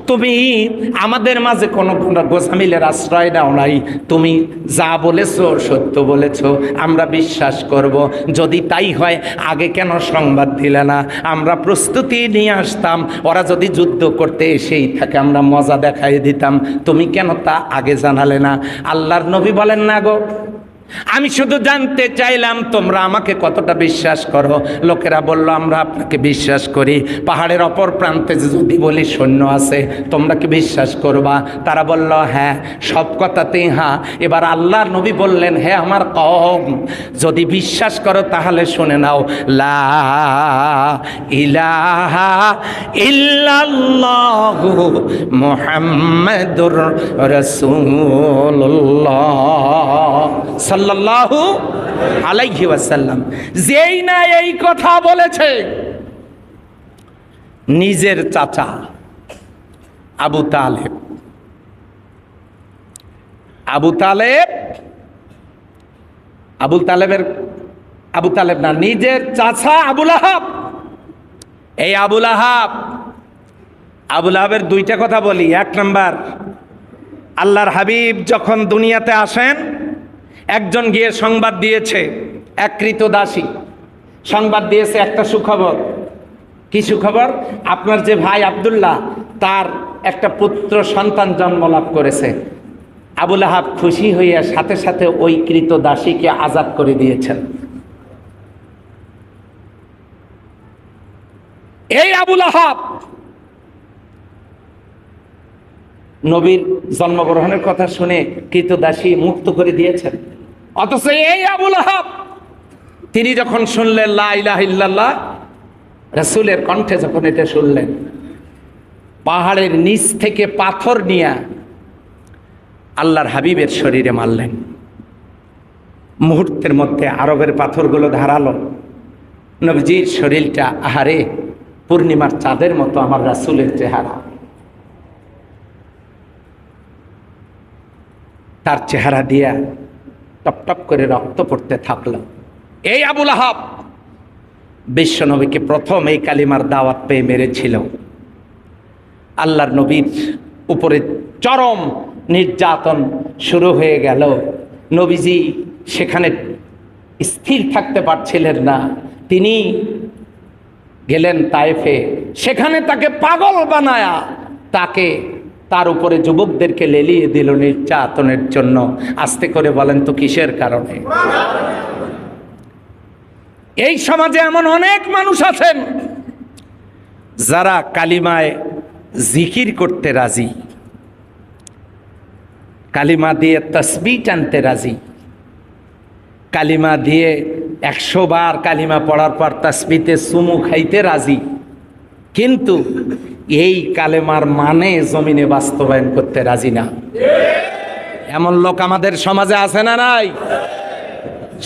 তুমি আমাদের মাঝে কোনো গোসামিলের আশ্রয় দাও নাই, তুমি যা বলেছো সত্য বলেছো, আমরা বিশ্বাস করব। যদি তাই হয় আগে কেন সংবাদ দিলে না? আমরা প্রস্তুতি নিয়ে আসতাম, ওরা যদি যুদ্ধ করতে এসেই থাকে আমরা মজা দেখাই দিতাম, তুমি কেন তা আগে জানালে না? আল্লাহর নবী বলেন, না গো, আমি শুধু জানতে চাইলাম তোমরা আমাকে কতটা বিশ্বাস করো। লোকেরা বলল, আমরা আপনাকে বিশ্বাস করি, পাহাড়ের অপর প্রান্তে যদি বলি সৈন্য আছে, তোমরা কি বিশ্বাস করবা? তারা বলল, হ্যাঁ, সব কথাতেই হ্যাঁ। এবার আল্লাহর নবী বললেন, হে আমার কওম, যদি বিশ্বাস করো তাহলে শুনে নাও, লা ইলাহা ইল্লাল্লাহু মুহাম্মাদুর রাসূলুল্লাহ সাল্লাল্লাহু আলাইহি ওয়াসাল্লাম। যেই না এই কথা বলেছে, নিজের চাচা আবু তালেব, আবু তালেব না, নিজের চাচা আবুল আহাব। এই আবুল আহাবের দুইটা কথা বলি। এক নাম্বার, আল্লাহর হাবিব যখন দুনিয়াতে আসেন, একজন গিয়ে সংবাদ দিয়েছে, এক ক্রীতদাসী সংবাদ দিয়েছে একটা সুখবর। কি সুখবর? আপনার যে ভাই আব্দুল্লাহ, তার একটা পুত্র সন্তান জন্ম লাভ করেছে। আবুল আহাব খুশি হইয়া সাথে সাথে ওই ক্রীতদাসীকে আজাদ করে দিয়েছেন। এই আবুল আহাব নবীর জন্মগ্রহণের কথা শুনে ক্রীতদাসী মুক্ত করে দিয়েছেন। অথচ এই আবুল আহাব তিনি যখন শুনলেন লা ইলাহা ইল্লাল্লাহ, রাসূলের কণ্ঠে যখন এটা শুনলেন, পাহাড়ের নিচ থেকে পাথর নিয়ে আল্লাহর হাবিবের শরীরে মারলেন। মুহূর্তের মধ্যে আরবের পাথরগুলো ধারালো। নবীজির শরীরটা, আহারে, পূর্ণিমার চাঁদের মতো আমার রাসূলের চেহারা। তার চেহারা দিয়া টপ টপ করে রক্ত পড়তে থাকলো। এই আবুল আহাব বিশ্বনবীকে প্রথম এই কালিমার দাওয়াত পেয়ে মেরেছিল। আল্লাহর নবীর উপরে চরম নির্যাতন শুরু হয়ে গেল। নবীজি সেখানে স্থির থাকতে পারছিলেন না, তিনি গেলেন তায়েফে। সেখানে তাকে পাগল বানায়া তার উপরে যুবকদেরকে লেলিয়ে দিল নির্যাতনের জন্য। আস্তে করে বলেন তো কিসের কারণে? এই সমাজে এমন অনেক মানুষ আছেন যারা কালিমায় জিকির করতে রাজি, কালিমা দিয়ে তসবিহ টানতে রাজি, কালিমা দিয়ে 100 বার কালিমা পড়ার পর তসবিতে চুমু খাইতে রাজি, কিন্তু এই কালেমার মানে জমিনে বাস্তবায়ন করতে রাজি না। এমন লোক আমাদের সমাজে আছে না নাই?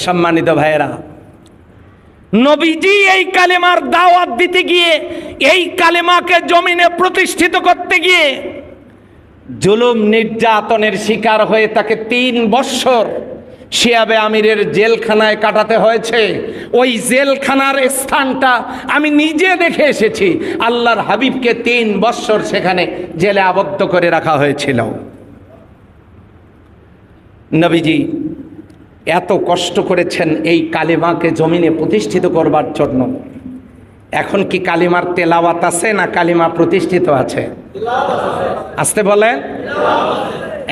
সম্মানিত ভাইয়েরা, নবীজি এই কালেমার দাওয়াত দিতে গিয়ে, এই কালেমাকে জমিনে প্রতিষ্ঠিত করতে গিয়ে জুলুম নির্যাতনের শিকার হয়ে তাকে 3 বৎসর শিয়াবে আমিরের জেলখানায় কাটাতে হয়েছে। ওই জেলখানার স্থানটা আমি নিজে দেখে এসেছি। আল্লাহর হাবিবকে 3 বৎসর সেখানে জেলে আবদ্ধ করে রাখা হয়েছিল। নবীজি এত কষ্ট করেছেন এই কালিমাকে জমিনে প্রতিষ্ঠিত করবার জন্য। এখন কি কালিমার তেলাওয়াত আছে না কালিমা প্রতিষ্ঠিত আছে? আসতে বলেন।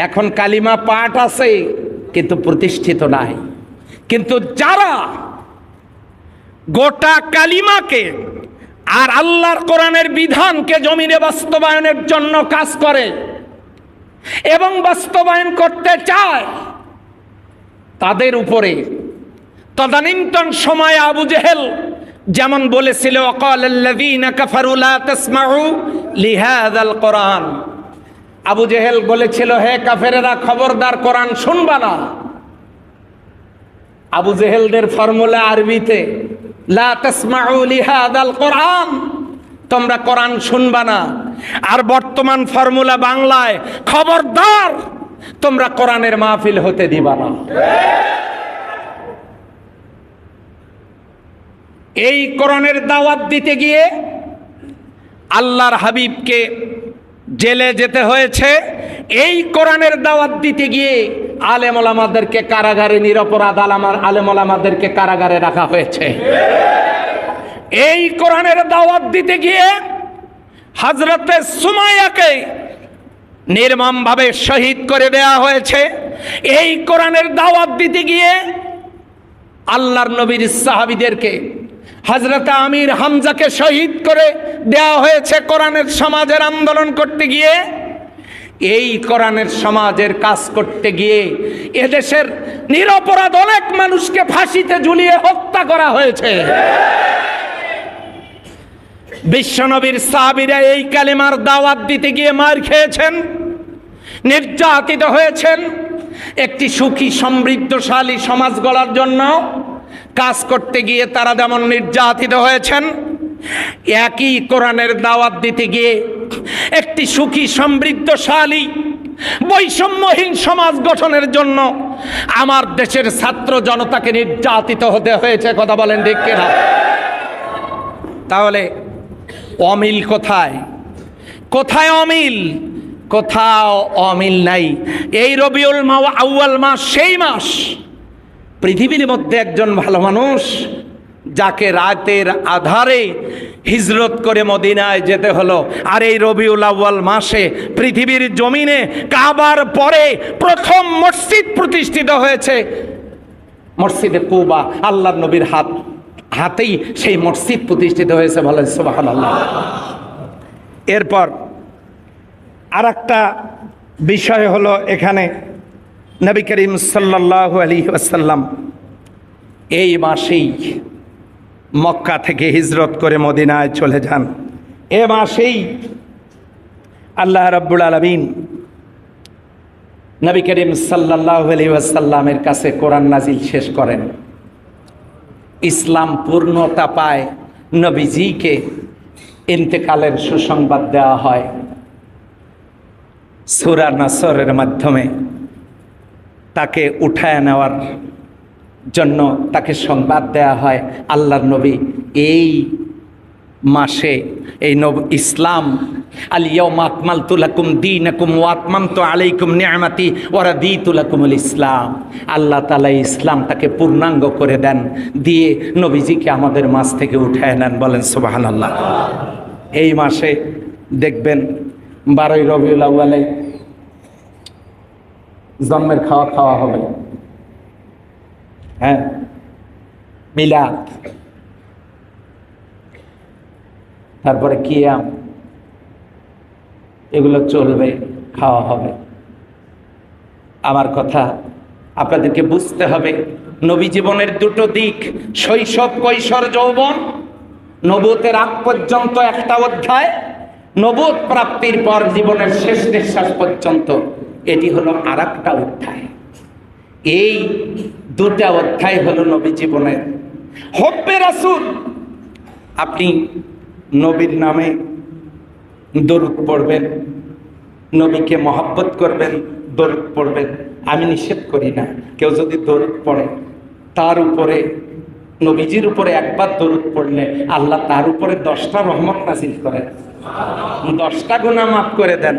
এখন কালিমা পাঠ আছে কিন্তু প্রতিষ্ঠিত নাই। কিন্তু যারা গোটা কালিমাকে আর আল্লাহর কোরআনের বিধানকে জমিনে বাস্তবায়নের জন্য কাজ করে এবং বাস্তবায়ন করতে চায়, তাদের উপরে তদানীন্তন সময়ে আবু জেহেল যেমন বলেছিল, ওয়াকালাল্লাযীনা কাফারু লা তাসমাউ লিহাযাল কোরআন। আবু জেহেল বলেছিল, হে কাফেরেরা, খবরদার কোরআন শুনবা না। আবু জেহেলদের ফর্মুলা আরবিতে লা তাসমাউ লিহাযাল কোরআন, তোমরা কোরআন শুনবা না। আর বর্তমান ফর্মুলা বাংলায়, খবরদার তোমরা কোরআনের মাহফিল হতে দিবা না। এই কোরআনের দাওয়াত দিতে গিয়ে আল্লাহর হাবিবকে জেলে যেতে হয়েছে। এই কোরআনের দাওয়াত দিতে গিয়ে আলেম ওলামাদেরকে কারাগারে, নিরপরাধ আলেম ওলামাদেরকে কারাগারে রাখা হয়েছে। এই কোরআনের দাওয়াত দিতে গিয়ে হযরতে সুমাইয়াকে নির্মমভাবে শহীদ করে দেয়া হয়েছে। এই কোরআনের দাওয়াত দিতে গিয়ে আল্লাহর নবীর সাহাবীদেরকে, হযরতে আমির হামজাকে শহীদ করে দেয়া হয়েছে কোরআনের সমাজের আন্দোলন করতে গিয়ে। এই কোরআনের সমাজের কাজ করতে গিয়ে এদেশের নিরপরাধ অনেক মানুষকে ফাঁসিতে ঝুলিয়ে হত্যা করা হয়েছে। বিশ্বনবীর সাহাবীরা এই কালিমার দাওয়াত দিতে গিয়ে মার খেয়েছেন, নির্যাতিত হয়েছেন। একটি সুখী সমৃদ্ধশালী সমাজ গড়ার জন্য কাজ করতে গিয়ে তারা যেমন নির্যাতিত হয়েছেন, একই কোরআনের দাওয়াত দিতে গিয়ে একটি সুখী সমৃদ্ধশালী বৈষম্যহীন সমাজ গঠনের জন্য আমার দেশের ছাত্র জনতাকে নির্যাতিত হতে হয়েছে। কথা বলেন ঠিক কিনা? তাহলে অমিল কোথায়? কোথায় অমিল? কোথাও অমিল নাই। এই রবিউল আউয়াল মাস সেই মাস, পৃথিবীর মধ্যে একজন ভালো মানুষ যাকে রাতের আধারে হিজরত করে মদিনায় যেতে হলো। আর এই রবিউল আউয়াল মাসে পৃথিবীর জমিনে কাবার পরে প্রথম মসজিদ প্রতিষ্ঠিত হয়েছে, মসজিদে কুবা। আল্লাহর নবীর হাতেই সেই মসজিদ প্রতিষ্ঠিত হয়েছে। বলেন সুবহানাল্লাহ। এরপর আর একটা বিষয় হলো, এখানে নবী করিম সাল্লাল্লাহু আলাইহি ওয়াসাল্লাম এই মাসেই মক্কা থেকে হিজরত করে মদিনায় চলে যান। এ মাসেই আল্লাহ রাব্বুল আলামিন নবী করিম সাল্লাল্লাহু আলাইহি ওয়াসাল্লামের কাছে কোরআন নাজিল শেষ করেন। ইসলাম পূর্ণতা পায়, নবীজিকে ইন্তেকালের সুসংবাদ দেওয়া হয় সূরা নাসরের মাধ্যমে। তাকে উঠায় নেওয়ার জন্য তাকে সংবাদ দেয়া হয়, আল্লাহর নবী এই মাসে, এই ইসলাম আল ইয়াউমা আকমালতু লাকুম দীনাকুম ওয়া আতমামতু আলাইকুম নি'মাতি ওয়া রাদিতু লাকুমুল ইসলাম। আল্লাহ তাআলা ইসলামটাকে পূর্ণাঙ্গ করে দেন, দিয়ে নবীজিকে আমাদের মাঝ থেকে উঠায় নেন। বলেন সুবহানাল্লাহ। এই মাসে দেখবেন 12ই রবিউল আউয়ালে জন্মের খাওয়া হবে, হ্যাঁ, মিলাদ, তারপরে কিয়াম, এগুলো চলবে, খাওয়া হবে। আমার কথা আপনাদেরকে বুঝতে হবে, নবী জীবনের দুটো দিক, শৈশব, কৈশোর, যৌবন। নবুয়তের আগ পর্যন্ত একটা অধ্যায়, নবুয়ত প্রাপ্তির পর জীবনের শেষ নিঃশ্বাস পর্যন্ত এটি হলো আর একটা অধ্যায়। এই দুটা অধ্যায় হলো নবী জীবনের। হব্বে রাসূল, আপনি নবীর নামে দরুদ পড়বেন, নবীকে মহব্বত করবেন, দরুদ পড়বেন। আমি নিষেধ করি না, কেউ যদি দরুদ পড়ে, তার উপরে, নবীজির উপরে একবার দরুদ পড়লে আল্লাহ তার উপরে 10টা রহমত নাযিল করেন, 10টা গুনাহ মাফ করে দেন,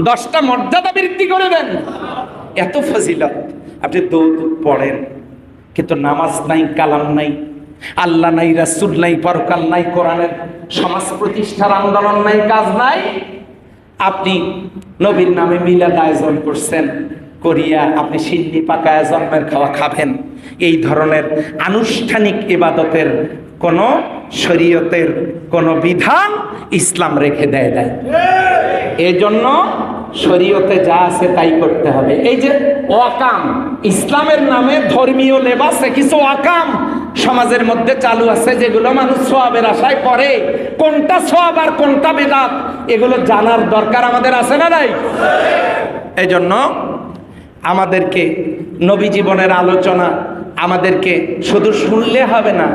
10টা মর্যাদা বৃদ্ধি করে দেন। এত ফজিলত। আপনি দরুদ পড়েন, কিন্তু নামাজ নাই, কালাম নাই, আল্লাহ নাই, রাসূল নাই, পরকাল নাই, কোরআনের সমাজ প্রতিষ্ঠার আন্দোলন নাই, কাজ নাই। আপনি নবীর নামে মিলাদ আয়োজন করছেন, করিয়া আপনি সিন্নি পাকায় জন্মের খাওয়া খাবেন। এই ধরনের আনুষ্ঠানিক ইবাদতের কোন শরীয়তের কোন বিধান ইসলাম রেখে দেয় নাই। এই জন্য শরীয়তে যা আছে তাই করতে হবে। এই যে ওয়াকাম, ইসলামের নামে ধর্মীয় লেবাসে কিছু ওয়াকাম সমাজের মধ্যে চালু আছে, যেগুলো মানুষ সওয়াবের আশায় করে। কোনটা সওয়াব আর কোনটা বিদআত, এগুলো জানার দরকার আমাদের আছে না নাই? এই জন্য আমাদেরকে নবী জীবনের আলোচনা আমাদেরকে শুধু শুনলে হবে না,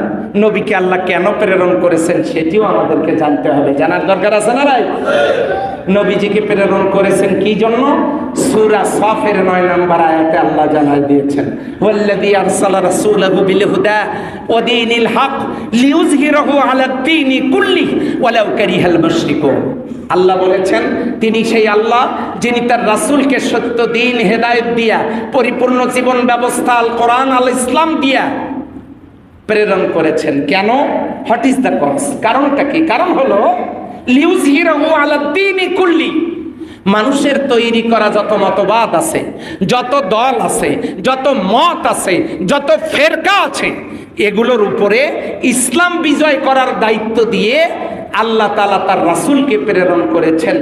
নবীকে আল্লাহ কেন প্রেরণ করেছেন সেটিও আমাদেরকে জানতে হবে, জানার দরকার আছে না ভাই? নবীজিকে প্রেরণ করেছেন কি জন্য? সূরা সফের 9 নম্বর আয়াতে আল্লাহ জানাই দিয়েছেন, ওয়াল্লাযী আরসালা রাসূলাহু বিল হুদা ওয়া দীনিল হক লিইয়ুযহিরাহু আলাদ দীনি কুল্লিহি ওয়ালাউ কারিহাল মুশরিকুন। আল্লাহ বলেছেন তিনি সেই আল্লাহ যিনি তার রাসূলকে সত্য দ্বীন হেদায়েত দিয়া, পরিপূর্ণ জীবন ব্যবস্থা আল কোরআন আল ইসলাম দিয়া প্রেরণ করেছেন। কেন? What is the cause? কারণটা কি? কারণ হলো লিইয়ুযহিরাহু আলাদ দীনি কুল্লি। মানুষের তৈরি করা যত মতবাদ আছে, যত দল আছে, যত মত আছে, যত ফেরকা আছে, এগুলোর উপরে ইসলাম বিজয় করার দায়িত্ব দিয়ে আল্লাহ তাআলা তার রাসূলকে প্রেরণ করেছেন।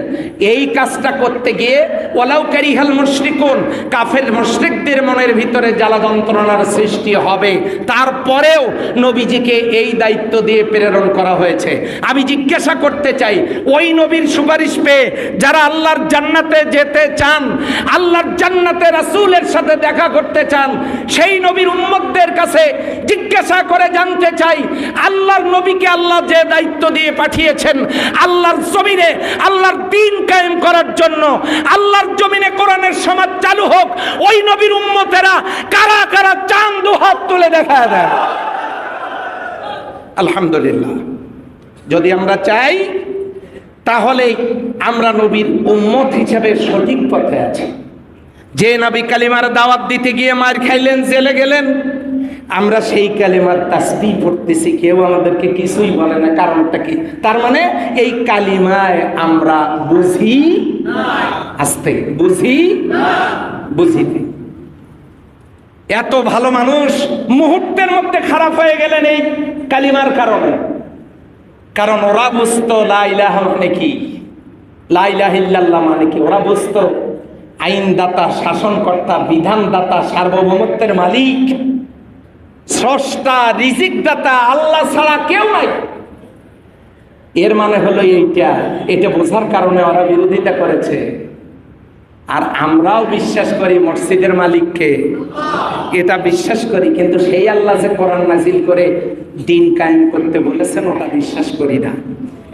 এই কাজটা করতে গিয়ে ওয়ালাউ কারিহাল মুশরিকুন, কাফের মুশরিকদের মনের ভিতরে জ্বালা যন্ত্রণার সৃষ্টি হবে, তারপরেও নবীজিকে এই দায়িত্ব দিয়ে প্রেরণ করা হয়েছে। আমি জিজ্ঞাসা করতে চাই, ওই নবীর সুপারিশ পেয়ে যারা আল্লাহর জান্নাতে যেতে চান, আল্লাহর জান্নাতে রাসূলের সাথে দেখা করতে চান, সেই নবীর উম্মতদের কাছে জিজ্ঞাসা করে জানতে চাই, আল্লাহর নবীকে আল্লাহ যে দায়িত্ব দিয়ে পাঠিয়েছেন আল্লাহর জমিনে আল্লাহর দ্বীন কায়েম করার জন্য, আল্লাহর জমিনে কোরআনের সমাজ চালু হোক, ওই নবীর উম্মতেরা কারা কারা চান? দুহাত তুলে দেখা দেয়। আলহামদুলিল্লাহ। যদি আমরা চাই তাহলে আমরা নবীর উম্মত হিসেবে সঠিক পথে আছি। যে নবী কালিমার দাওয়াত দিতে গিয়ে মার খাইলেন, জেলে গেলেন, আমরা সেই কালিমার তাসবিহ পড়তেছি, কেউ আমাদেরকে কিছুই বলে না। কারণটা কি? তার মানে এই কালিমায় আমরা বুঝি আস্তে, বুঝি। এত ভালো মানুষ মুহূর্তের মধ্যে খারাপ হয়ে গেলেন এই কালিমার কারণে। কারণ ওরা বুঝতো লা ইলাহা মানে কি, লা ইলাহা ইল্লাল্লাহ মানে কি। ওরা বুঝতো আইনদাতা, শাসনকর্তা, বিধানদাতা, সার্বভৌমত্বের মালিক, স্রষ্টা, রিজিক দাতা আল্লাহ ছাড়া কেউ নাই। এর মানে হলো এটা বোঝার কারণে ওরা বিরোধিতা করেছে। আর আমরাও বিশ্বাস করি মসজিদের মালিককে, এটা বিশ্বাস করি, কিন্তু সেই আল্লাহ যে কোরআন নাজিল করে দ্বীন কায়েম করতে বলেছেন ওটা বিশ্বাস করি না।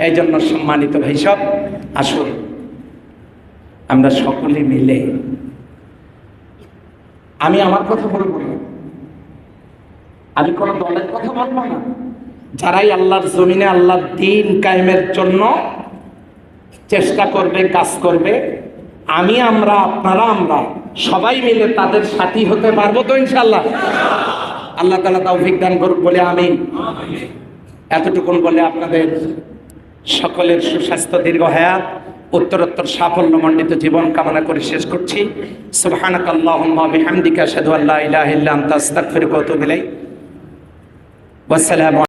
এই জন্য সম্মানিত ভাই সব, আসুন আমরা সকলে মিলে, আমি আমার কথা বলবো না, আমি কোন দলের কথা বলবো না, যারাই আল্লাহর জমিনে আল্লাহর দ্বীন কায়েমের জন্য চেষ্টা করবে, কাজ করবে। আমরা আপনারা সবাই মিলে তাদের সাথী হতে পারবো তো ইনশাআল্লাহ? আল্লাহ তাআলা তৌফিক দান করুক বলে আমিন। এতটুকুন বলে আপনাদের সকলের সুস্বাস্থ্য, দীর্ঘ হায়াত, উত্তরোত্তর সাফল্যমণ্ডিত জীবন কামনা করে শেষ করছি। সুবহানাকাল্লাহুম্মা ওয়া বিহামদিকা আশহাদু আল্লা ইলাহা ইল্লা আনতা আস্তাগফিরুকা ওয়া আতুবু ইলাইক। ওয়াসসালামু